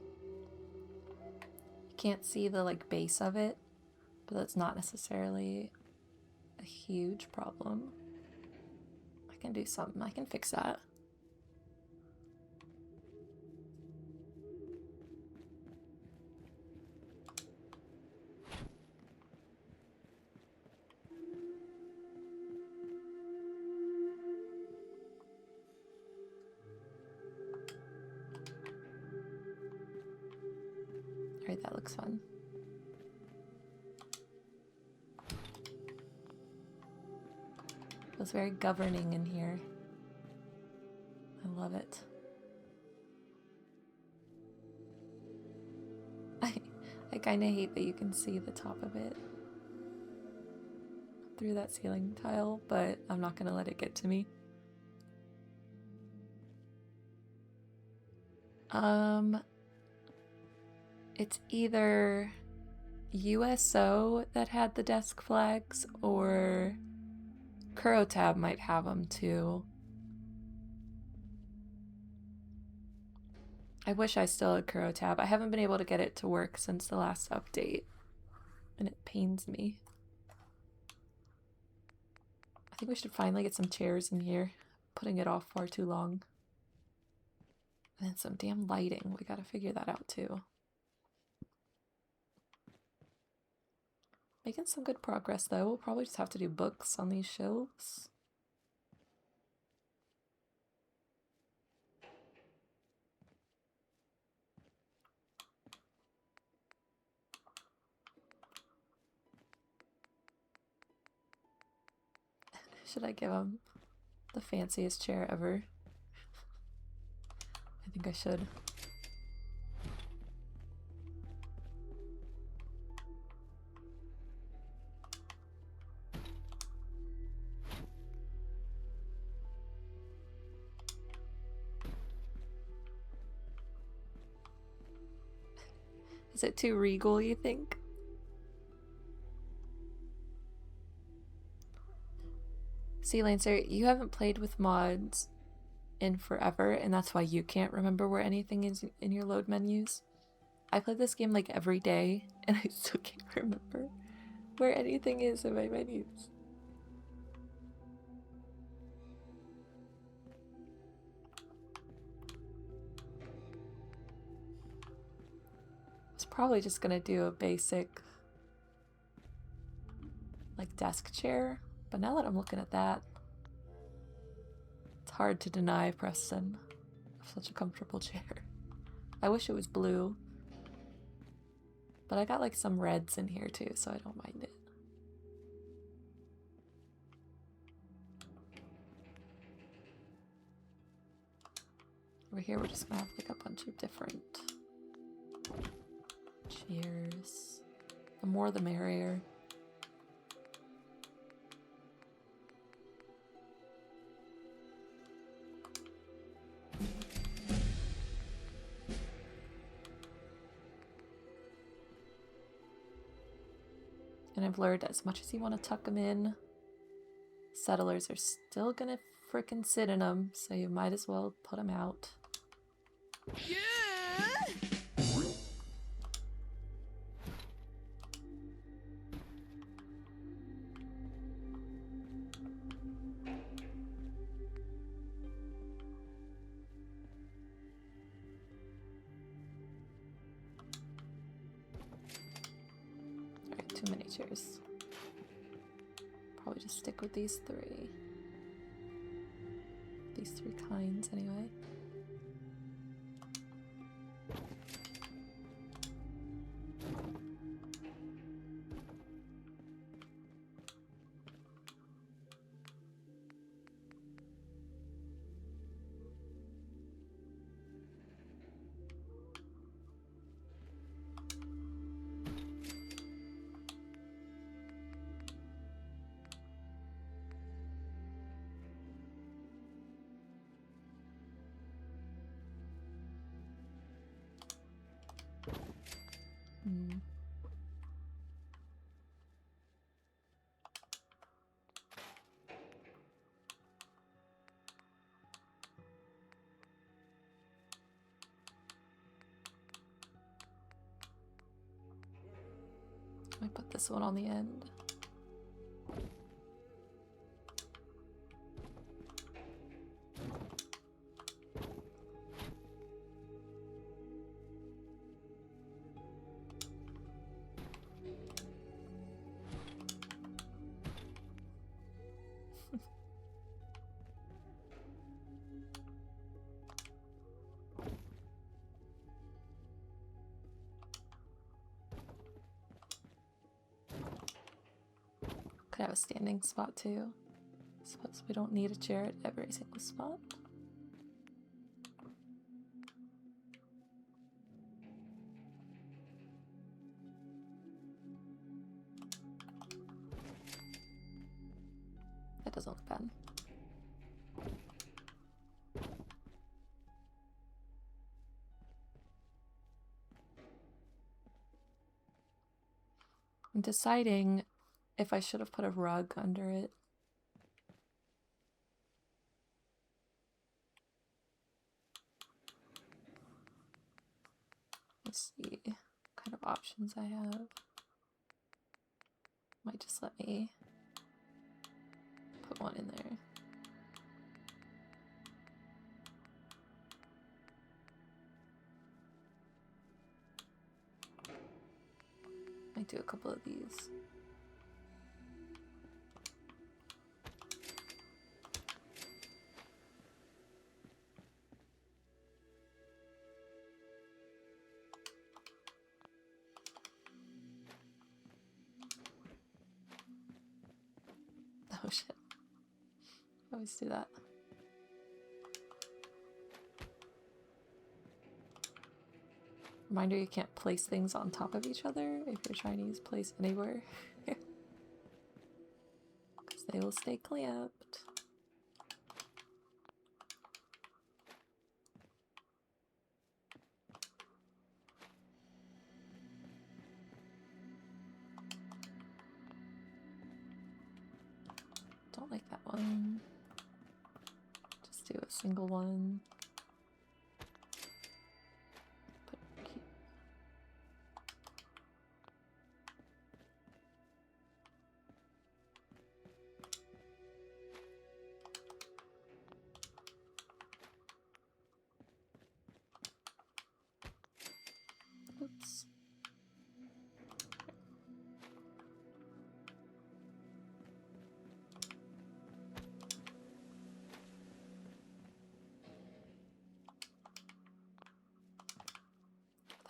[SPEAKER 1] You can't see the like base of it, but that's not necessarily a huge problem. I can do something. I can fix that. Alright, that looks fun. Feels very governing in here. I love it. I kind of hate that you can see the top of it. through that ceiling tile, but I'm not gonna let it get to me. It's either USO that had the desk flags, or Kurotab might have them too. I wish I still had Kurotab. I haven't been able to get it to work since the last update, and it pains me. I think we should finally get some chairs in here. Putting it off far too long. And then some damn lighting. We gotta figure that out too. Making some good progress though. We'll probably just have to do books on these shelves. Should I give him the fanciest chair ever? I think I should. Is it too regal, you think? See, Lancer, you haven't played with mods in forever, and that's why you can't remember where anything is in your load menus. I play this game like every day, and I still can't remember where anything is in my menus. I was probably just gonna do a basic like desk chair, but now that I'm looking at that, it's hard to deny Preston such a comfortable chair. I wish it was blue, but I got like some reds in here too, so I don't mind it. Over here we're just gonna have like a bunch of different chairs. The more the merrier. And I've learned as much as you want to tuck them in, settlers are still gonna frickin' sit in them, so you might as well put them out. Yeah! Alright, too many chairs. Probably just stick with these three. These three kinds, anyway. I put this one on the end. Could have a standing spot too. Suppose we don't need a chair at every single spot. doesn't look bad. I'm deciding if I should have put a rug under it. Let's see what kind of options I have. Might just let me put one in there. Might do a couple of these. Oh shit. I always do that. Reminder, you can't place things on top of each other if you're trying to use place anywhere. Because they will stay clamped. Don't like that one. Just do a single one. Oops.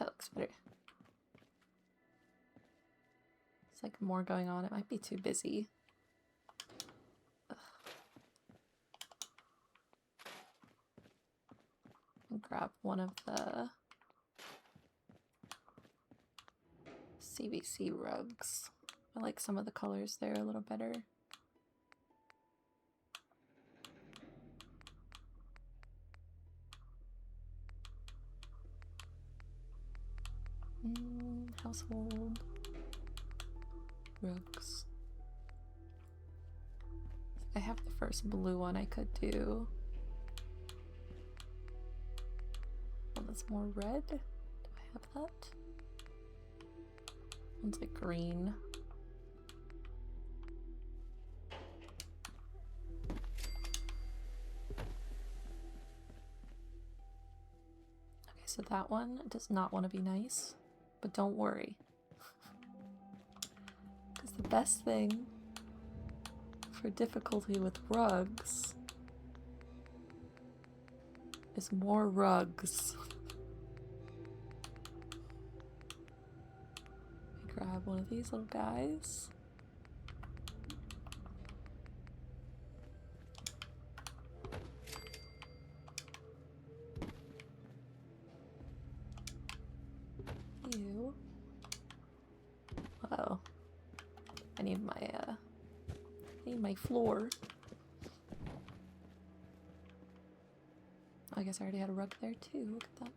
[SPEAKER 1] That looks better. It's like more going on. It might be too busy. Ugh. I'll grab one of the CVC rugs. I like some of the colors there a little better. Household rugs. I have the first blue one I could do. One that's more red. Do I have that? One's like green. Okay, so that one does not want to be nice, but don't worry. Because the best thing for difficulty with rugs is more rugs. Grab one of these little guys. Ew. Uh-oh. I need my floor. I guess I already had a rug there too. Look at that.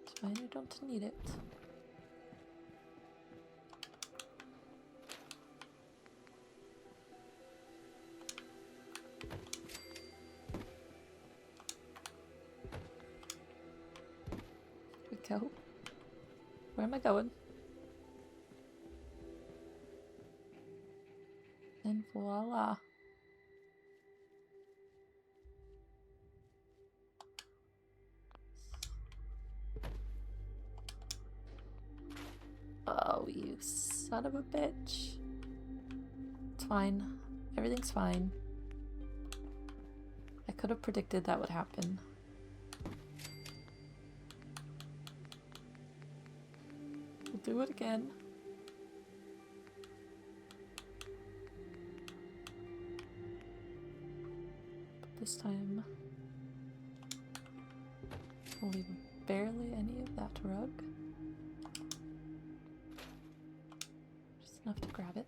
[SPEAKER 1] It's fine, I don't need it. Here we go. Where am I going? And voila. Oh, you son of a bitch. It's fine. Everything's fine. I could have predicted that would happen. We'll do it again. But this time, we'll leave barely any of that rug. Just enough to grab it.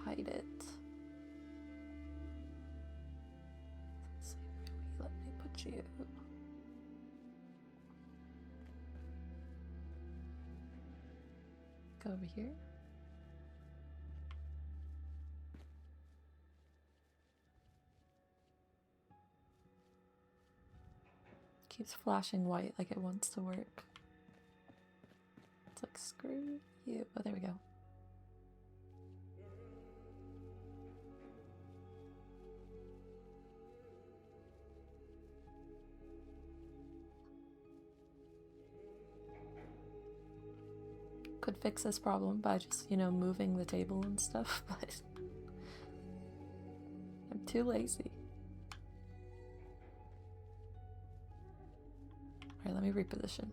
[SPEAKER 1] hide it. Let's see, let me put you. Go over here. Keeps flashing white like it wants to work. It's like, screw you. Oh, there we go. Could fix this problem by just, you know, moving the table and stuff, but I'm too lazy. Alright, let me reposition.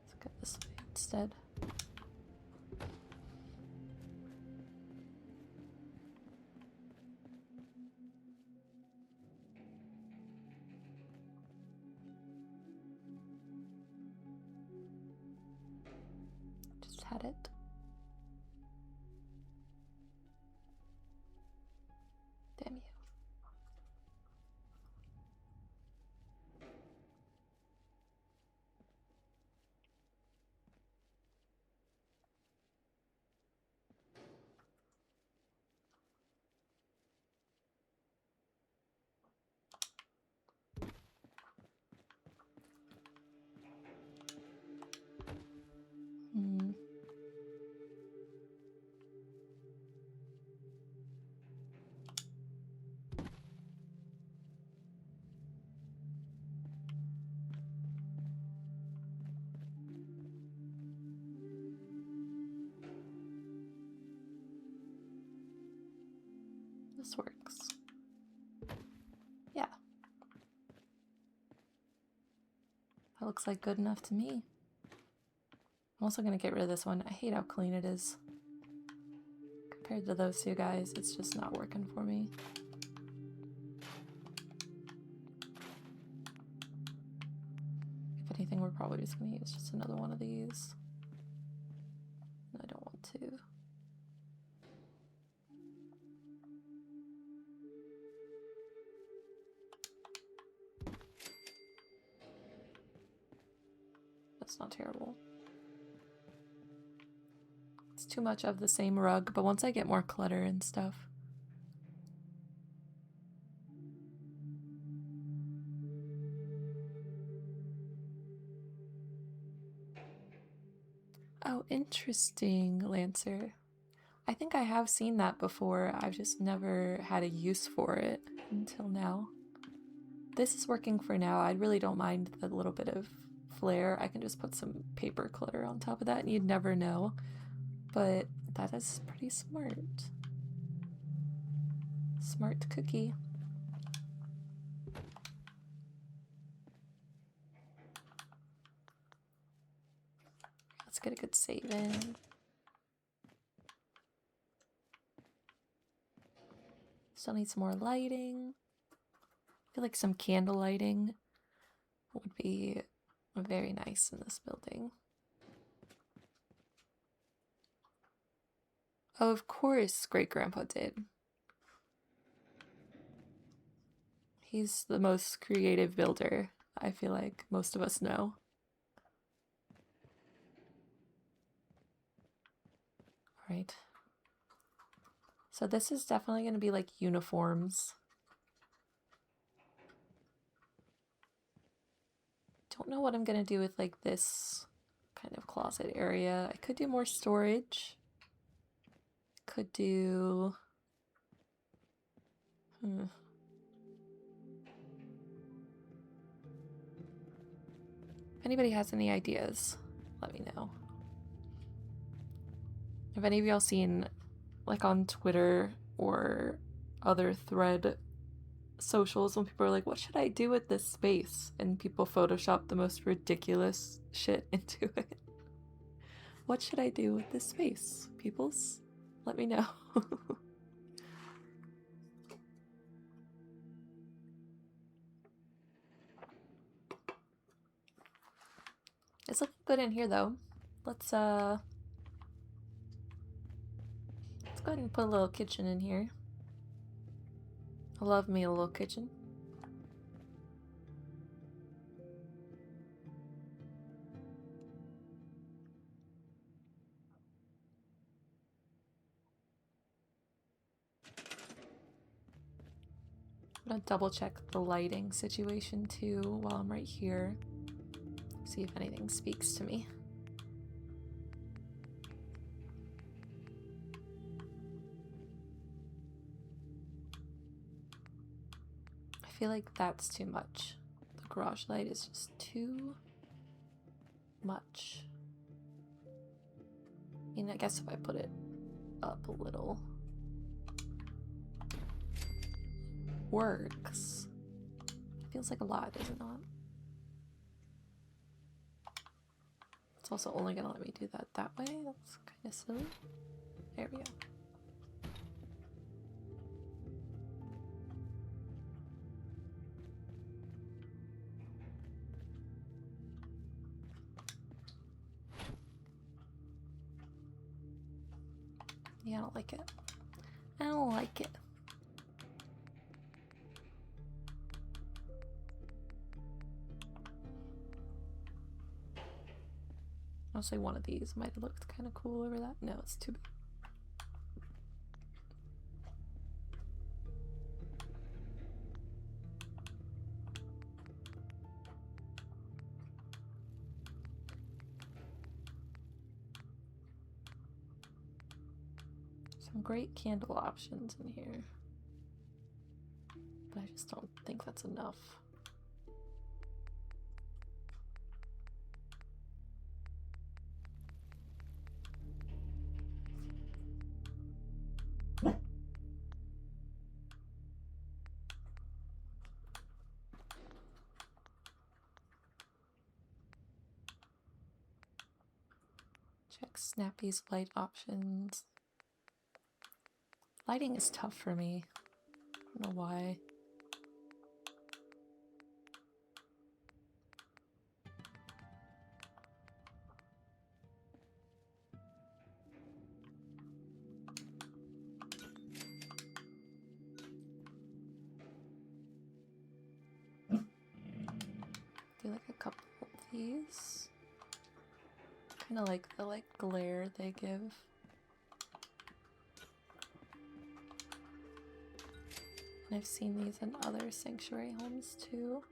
[SPEAKER 1] Let's go this way instead. Just had it. Damn you. This works. Yeah. That looks like good enough to me. I'm also gonna get rid of this one. I hate how clean it is. Compared to those two guys, it's just not working for me. If anything, we're probably just gonna use just another one of these. I don't want to. That's not terrible. It's too much of the same rug, but once I get more clutter and stuff. Oh, interesting, Lancer. I think I have seen that before. I've just never had a use for it until now. This is working for now. I really don't mind the little bit of flare. I can just put some paper clutter on top of that and you'd never know. But that is pretty smart. Smart cookie. Let's get a good save in. Still need some more lighting. I feel like some candle lighting would be very nice in this building. Oh, of course, Great-Grandpa did. He's the most creative builder, I feel like most of us know. Alright. So this is definitely going to be like uniforms. Don't know what I'm going to do with like this kind of closet area. I could do more storage. Could do... If anybody has any ideas, let me know. Have any of y'all seen, like on Twitter or other thread socials, when people are like, what should I do with this space? And people Photoshop the most ridiculous shit into it. What should I do with this space, peoples? Let me know. It's looking good in here though. Let's go ahead and put a little kitchen in here. I love me a little kitchen. I'm gonna double check the lighting situation too while I'm right here. See if anything speaks to me. I feel like that's too much. The garage light is just too much. I mean, I guess if I put it up a little. Works. Feels like a lot, does it not? It's also only gonna let me do that way. That's kind of silly. There we go. Yeah, I don't like it. I don't like it. Honestly, one of these might have looked kind of cool over that. No, it's too big. Some great candle options in here, but I just don't think that's enough. Check Snappy's light options. Lighting is tough for me. I don't know why. Do like a couple of these. Kind of like the glare they give. And I've seen these in other sanctuary homes too.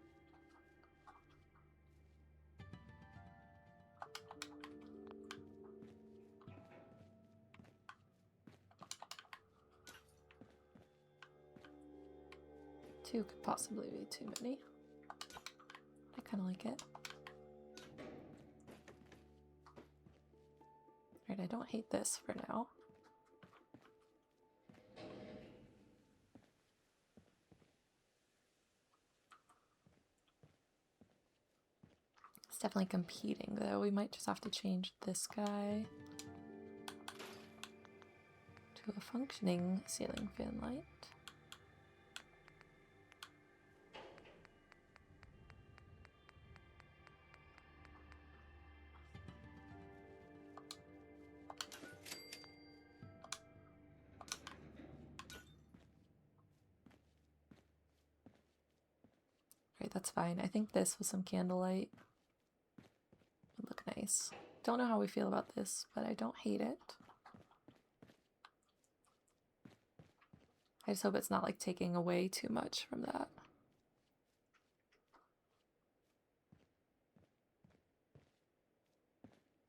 [SPEAKER 1] Two could possibly be too many. I kind of like it. Alright, I don't hate this for now. It's definitely competing though. We might just have to change this guy to a functioning ceiling fan light. Alright, that's fine. I think this with some candlelight would look nice. Don't know how we feel about this, but I don't hate it. I just hope it's not like taking away too much from that.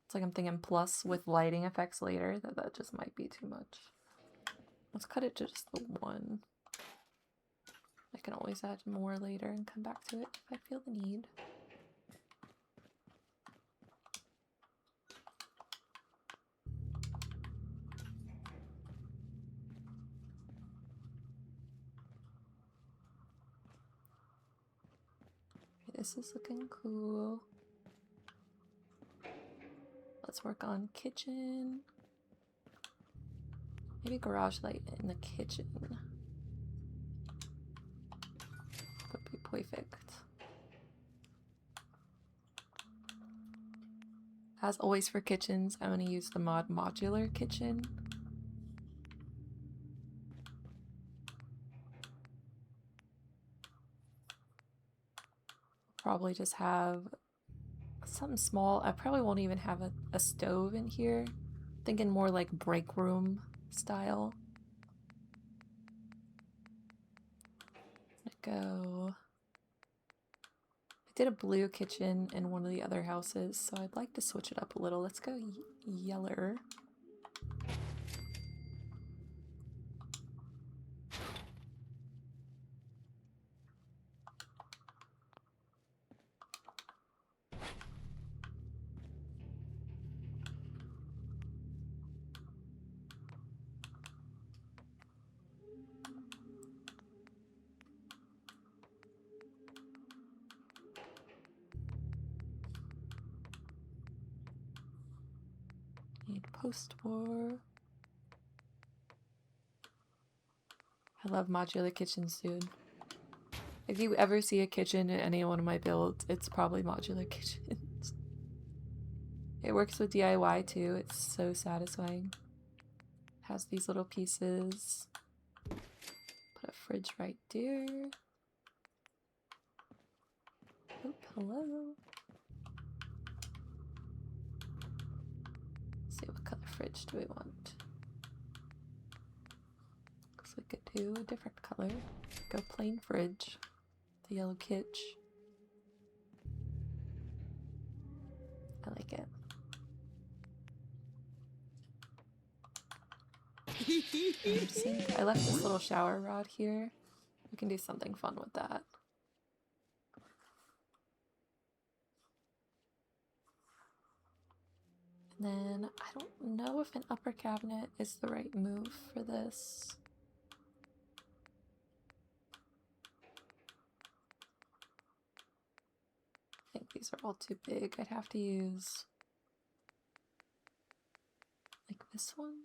[SPEAKER 1] It's like I'm thinking plus with lighting effects later, that just might be too much. Let's cut it to just the one. I can always add more later and come back to it if I feel the need. Okay, this is looking cool. Let's work on kitchen. Maybe garage light in the kitchen would be perfect. As always for kitchens, I'm going to use the mod Modular Kitchen. Probably just have something small. I probably won't even have a stove in here. Thinking more like break room style. Go. I did a blue kitchen in one of the other houses, so I'd like to switch it up a little. Let's go yeller. Need post-war. I love modular kitchens, dude. If you ever see a kitchen in any one of my builds, it's probably modular kitchens. It works with DIY too. It's so satisfying. Has these little pieces. Put a fridge right there. Oh, hello. Let's see, what color fridge do we want? Looks like we could do a different color. Go plain fridge. The yellow kitch. I like it. Sink. I left this little shower rod here. We can do something fun with that. And then I don't know if an upper cabinet is the right move for this. I think these are all too big. I'd have to use like this one.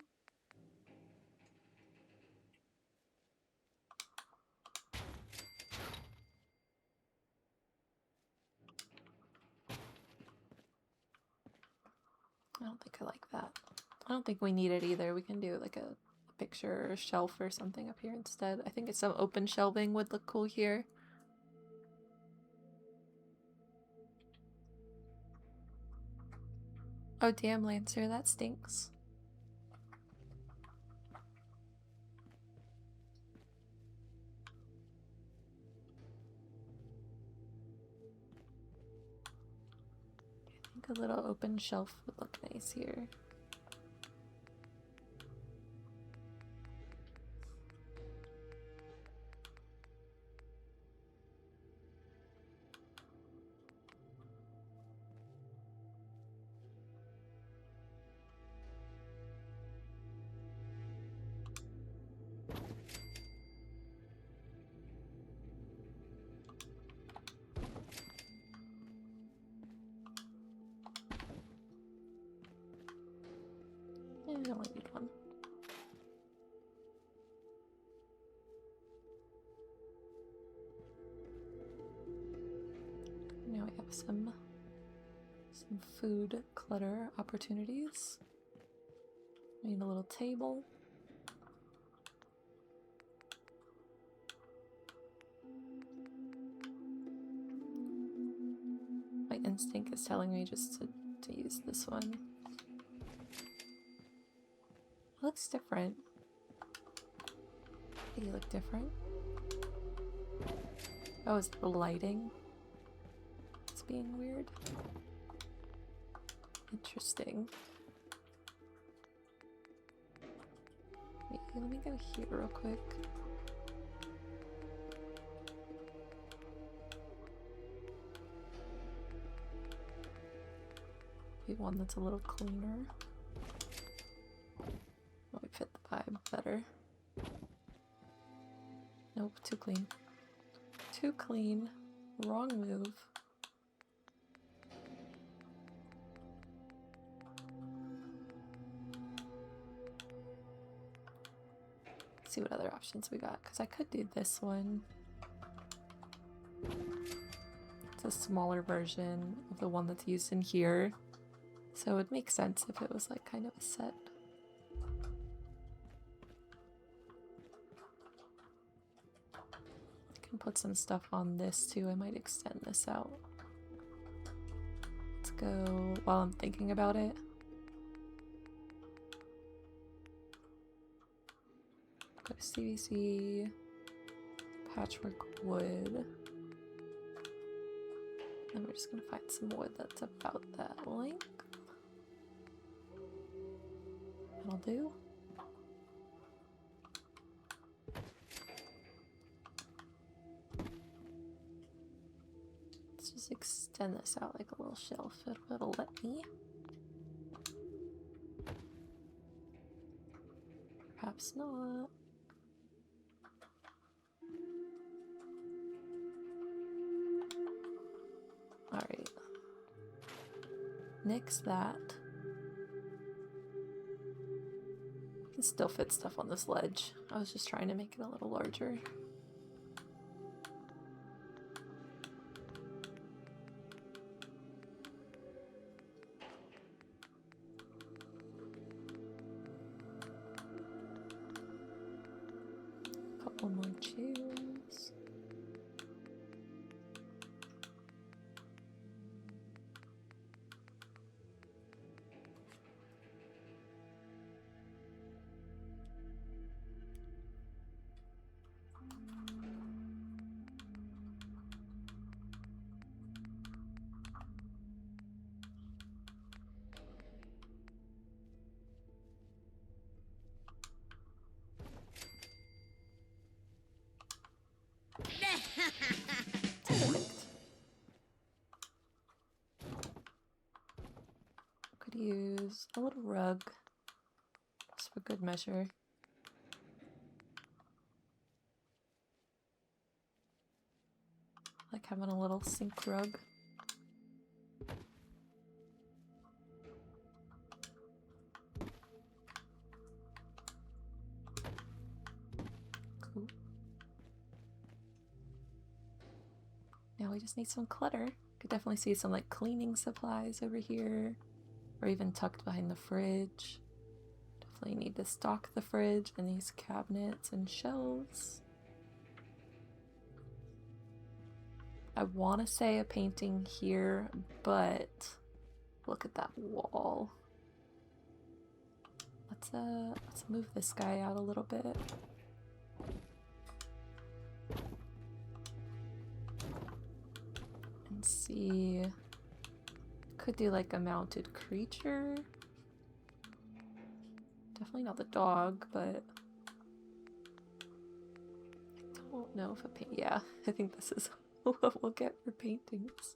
[SPEAKER 1] I don't think I like that. I don't think we need it either. We can do like a picture or shelf or something up here instead. I think it's some open shelving would look cool here. Oh damn, Lancer, that stinks. I think a little open shelf would look nice here. I only need one. Now we have some food clutter opportunities. We need a little table. My instinct is telling me just to use this one. It looks different. They look different. Oh, is the lighting? It's being weird. Interesting. Wait, let me go here real quick. Maybe one that's a little cleaner. That would fit the vibe better. Nope, too clean. Too clean. Wrong move. Let's see what other options we got, because I could do this one. It's a smaller version of the one that's used in here. So it would make sense if it was like kind of a set. I can put some stuff on this too. I might extend this out. Let's go while I'm thinking about it. Go to CVC, patchwork wood. And we're just gonna find some wood that's about that length. That'll do. Let's just extend this out like a little shelf. It'll let me. Perhaps not. Alright. Nix that. I can still fit stuff on this ledge. I was just trying to make it a little larger. Couple more chairs. Could use a little rug, just for good measure. Like having a little sink rug. Cool. Now we just need some clutter. Could definitely see some like cleaning supplies over here, or even tucked behind the fridge. Definitely need to stock the fridge and these cabinets and shelves. I want to say a painting here, but look at that wall. Let's move this guy out a little bit. And see, could do like a mounted creature. Definitely not the dog, but I don't know if a paint. Yeah, I think this is what we'll get for paintings.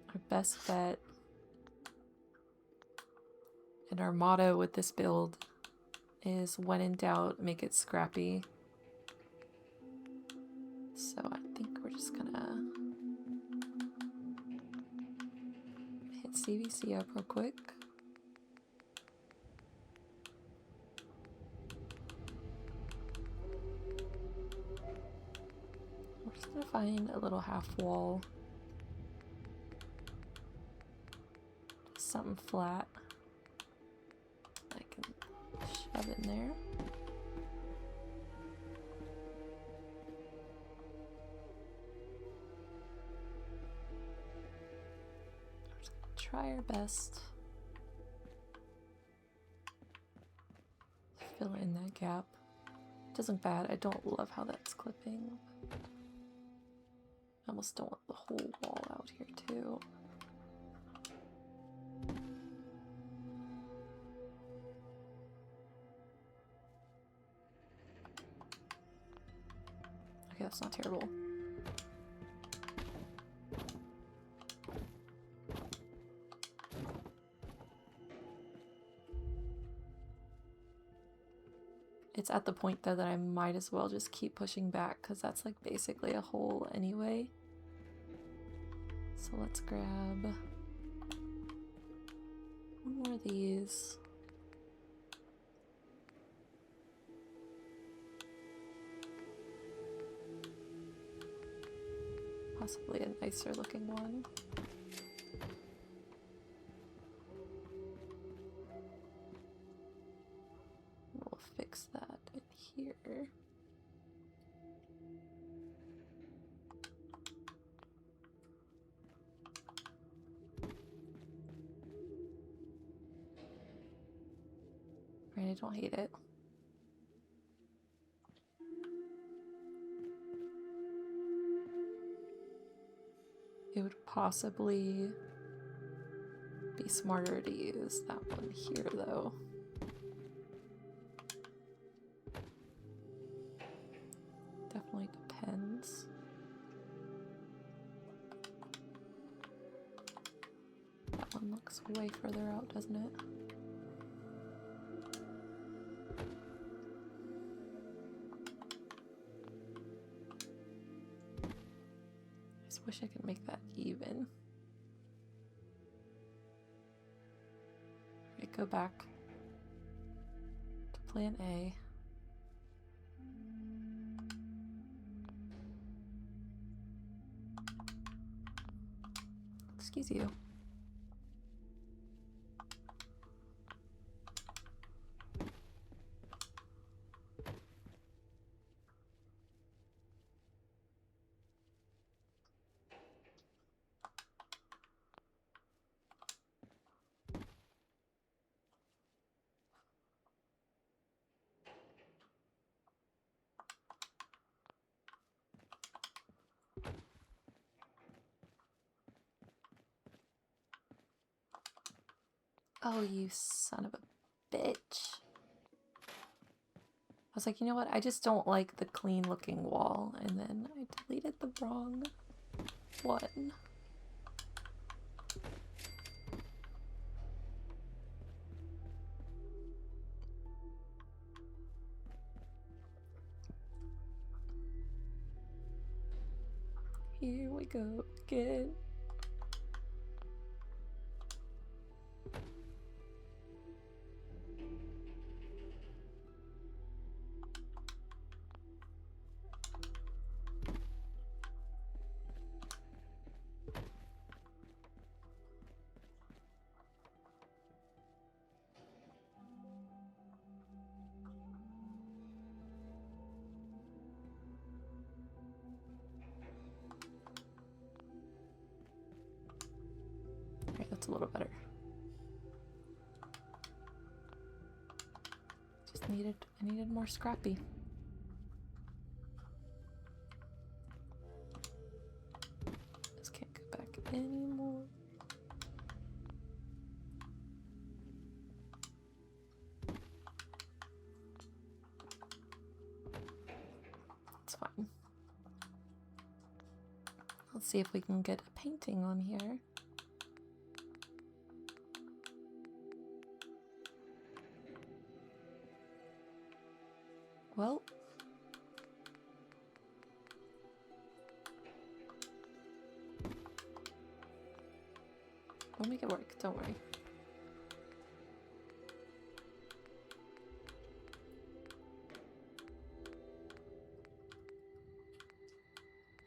[SPEAKER 1] Our best bet and our motto with this build is when in doubt, make it scrappy. So I think we're just gonna hit CVC up real quick. We're just gonna find a little half wall. Just something flat I can shove in there. Try our best to fill in that gap. Doesn't look bad. I don't love how that's clipping. I almost don't want the whole wall out here too. Okay, that's not terrible. It's at the point though that I might as well just keep pushing back because that's like basically a hole anyway. So let's grab one more of these. Possibly a nicer looking one. We'll fix that in here. Right, I don't hate it. It would possibly be smarter to use that one here, though. Definitely depends. That one looks way further out, doesn't it? I just wish I could make that even. Right, go back to plan A. Excuse you. Oh, you son of a bitch. I was like, you know what? I just don't like the clean looking wall. And then I deleted the wrong one. Here we go again. Okay, that's a little better. I needed more scrappy. Just can't go back anymore. It's fine. Let's see if we can get a painting on here. Well, we'll make it work, don't worry.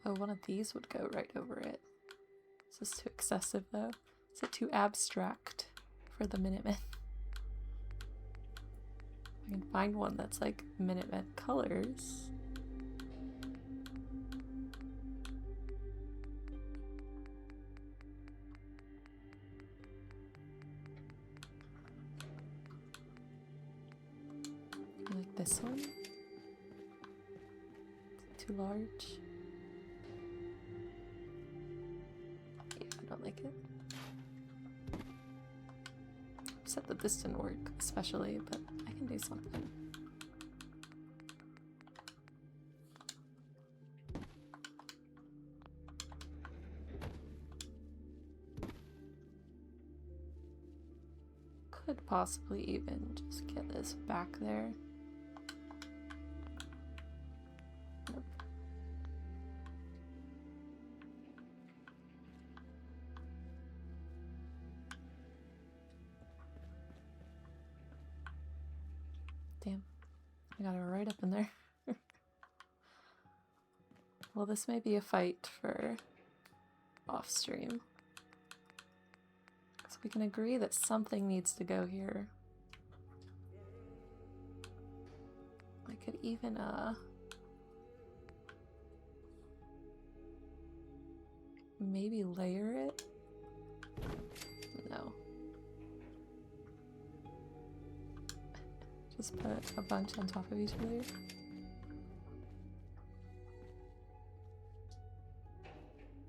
[SPEAKER 1] Oh, one of these would go right over it. This is too excessive though. Is it too abstract for the Minutemen? I can find one that's like Minutemen colors. I like this one. Is it too large? Yeah, I don't like it. Upset that this didn't work, especially, but I can do something. Could possibly even just get this back there. Nope. Damn, I got it right up in there. Well, this may be a fight for off stream. So we can agree that something needs to go here. I could even maybe layer it? No. Just put a bunch on top of each other.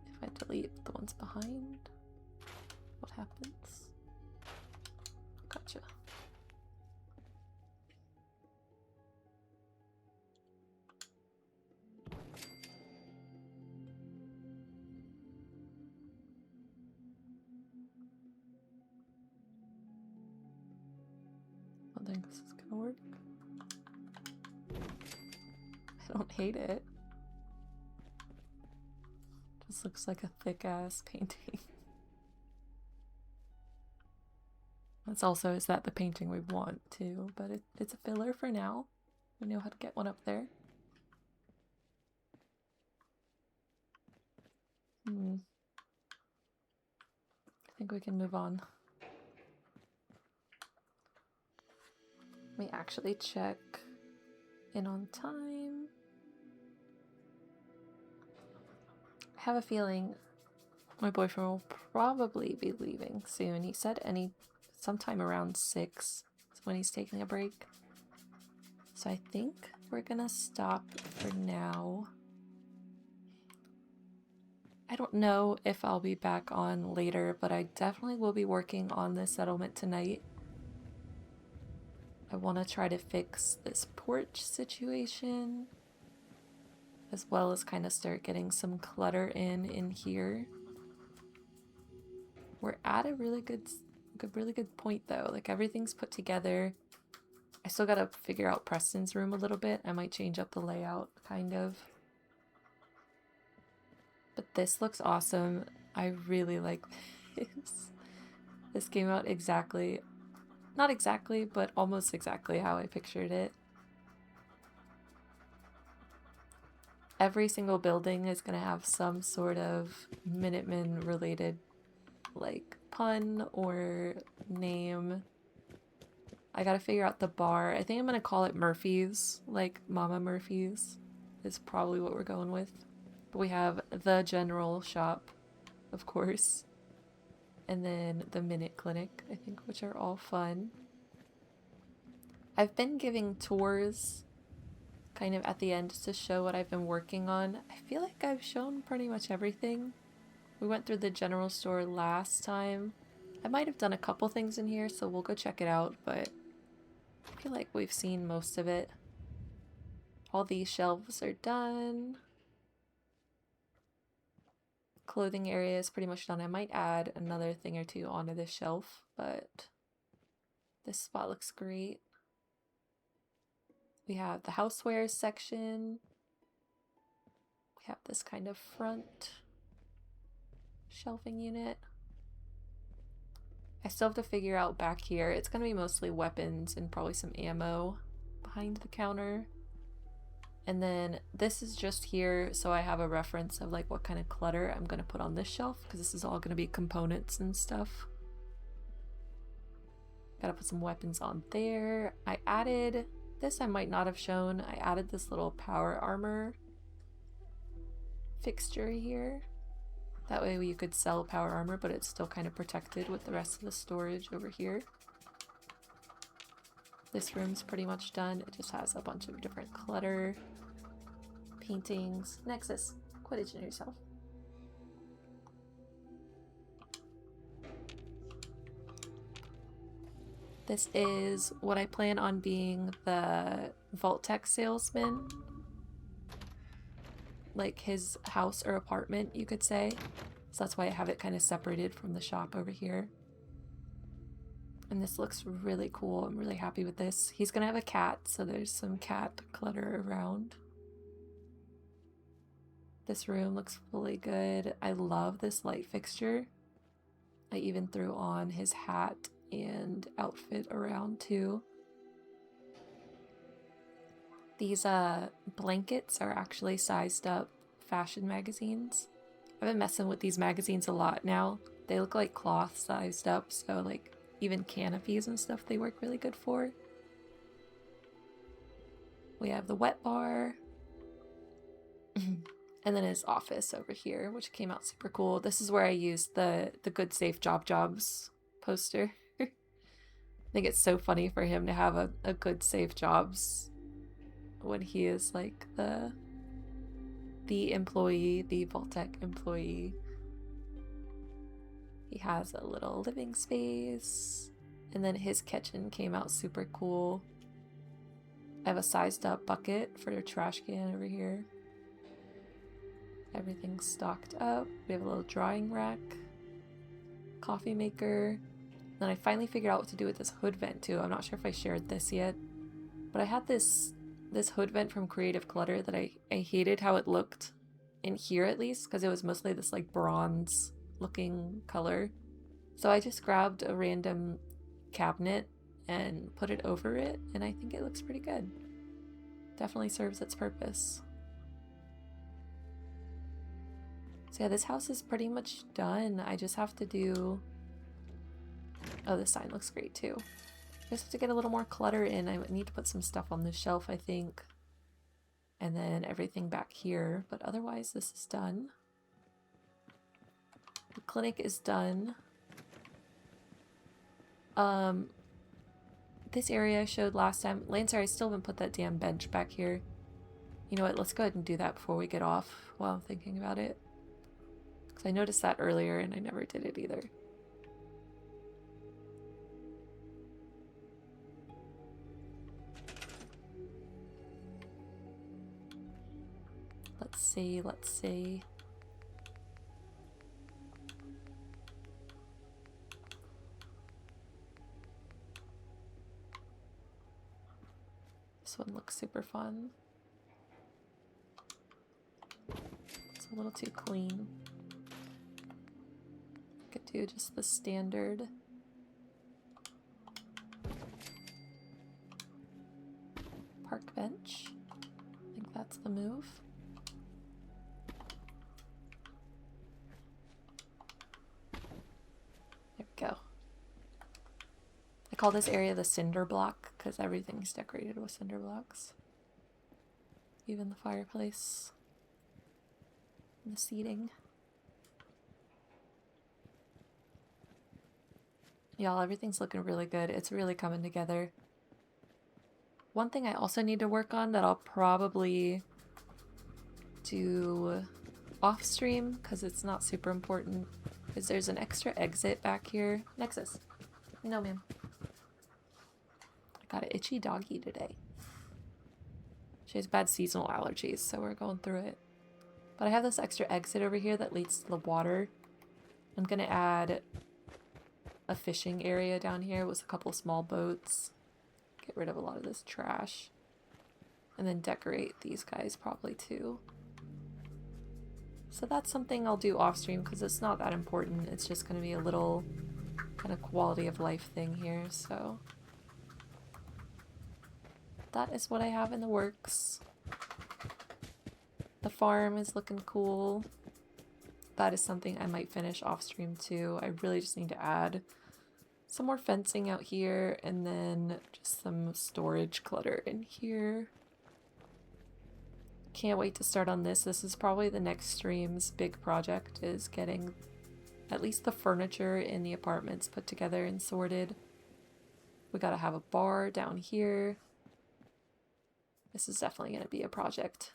[SPEAKER 1] If I delete the ones behind, what happens? Gotcha. I think this is gonna work. I don't hate it. Just looks like a thick ass painting. That's also, is that the painting we want too, but it's a filler for now. We know how to get one up there. I think we can move on. Let me actually check in on time. I have a feeling my boyfriend will probably be leaving soon. He said sometime around 6 is when he's taking a break. So I think we're gonna stop for now. I don't know if I'll be back on later, but I definitely will be working on this settlement tonight. I want to try to fix this porch situation, as well as kind of start getting some clutter in here. We're at a really good point though. Like, everything's put together. I still gotta figure out Preston's room a little bit. I might change up the layout, kind of. But this looks awesome. I really like this. This came out exactly, not exactly, but almost exactly how I pictured it. Every single building is going to have some sort of Minutemen related, like, pun or name. I gotta figure out the bar. I think I'm going to call it Murphy's, like Mama Murphy's is probably what we're going with. But we have the general shop, of course, and then the Minute Clinic, I think, which are all fun. I've been giving tours kind of at the end to show what I've been working on. I feel like I've shown pretty much everything. We went through the general store last time. I might have done a couple things in here, so we'll go check it out, but I feel like we've seen most of it. All these shelves are done. Clothing area is pretty much done. I might add another thing or two onto this shelf, but this spot looks great. We have the housewares section. We have this kind of front shelving unit. I still have to figure out back here. It's going to be mostly weapons and probably some ammo behind the counter. And then this is just here so I have a reference of like what kind of clutter I'm going to put on this shelf, because this is all going to be components and stuff. Gotta put some weapons on there. I added this, I might not have shown. I added this little power armor fixture here. That way you could sell power armor, but it's still kind of protected with the rest of the storage over here. This room's pretty much done. It just has a bunch of different clutter, paintings. Nexus, quit itching yourself. This is what I plan on being the Vault-Tec salesman. Like his house or apartment, you could say. So that's why I have it kind of separated from the shop over here. And this looks really cool. I'm really happy with this. He's gonna have a cat, so there's some cat clutter around. This room looks really good. I love this light fixture. I even threw on his hat and outfit around too. These blankets are actually sized up fashion magazines. I've been messing with these magazines a lot now. They look like cloth sized up, so like even canopies and stuff they work really good for. We have the wet bar. And then his office over here, which came out super cool. This is where I used the Good Safe Jobs poster. I think it's so funny for him to have a Good Safe Jobs when he is like the employee, the Vault-Tec employee. He has a little living space. And then his kitchen came out super cool. I have a sized up bucket for your trash can over here. Everything's stocked up. We have a little drying rack, coffee maker. Then I finally figured out what to do with this hood vent too. I'm not sure if I shared this yet, but I had this hood vent from Creative Clutter that I hated how it looked in here, at least, because it was mostly this like bronze looking color. So I just grabbed a random cabinet and put it over it, and I think it looks pretty good. Definitely serves its purpose. So yeah, this house is pretty much done. I just have to do... Oh, this sign looks great too. I just have to get a little more clutter in. I need to put some stuff on this shelf, I think. And then everything back here. But otherwise, this is done. The clinic is done. This area I showed last time. Lancer, I still haven't put that damn bench back here. You know what? Let's go ahead and do that before we get off while I'm thinking about it. I noticed that earlier and I never did it either. Let's see, let's see. This one looks super fun. It's a little too clean. Could do just the standard. Park bench. I think that's the move. There we go. I call this area the cinder block because everything's decorated with cinder blocks. Even the fireplace and the seating. Y'all, everything's looking really good. It's really coming together. One thing I also need to work on that I'll probably do off stream because it's not super important is there's an extra exit back here. Nexus. No, ma'am. I got an itchy doggy today. She has bad seasonal allergies, so we're going through it. But I have this extra exit over here that leads to the water. I'm gonna add a fishing area down here with a couple small boats. Get rid of a lot of this trash. And then decorate these guys probably too. So that's something I'll do off stream because it's not that important. It's just going to be a little kind of quality of life thing here. So that is what I have in the works. The farm is looking cool. That is something I might finish off stream too. I really just need to add some more fencing out here and then just some storage clutter in here. Can't wait to start on this. This is probably the next stream's big project, is getting at least the furniture in the apartments put together and sorted. We gotta have a bar down here. This is definitely gonna be a project.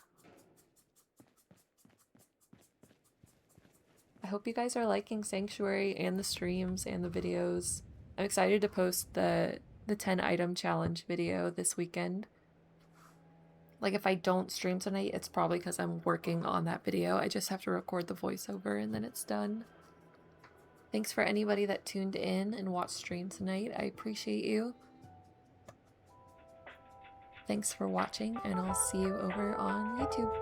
[SPEAKER 1] I hope you guys are liking Sanctuary and the streams and the videos. I'm excited to post the 10 item challenge video this weekend. Like if I don't stream tonight, it's probably because I'm working on that video. I just have to record the voiceover and then it's done. Thanks for anybody that tuned in and watched stream tonight. I appreciate you. Thanks for watching and I'll see you over on YouTube.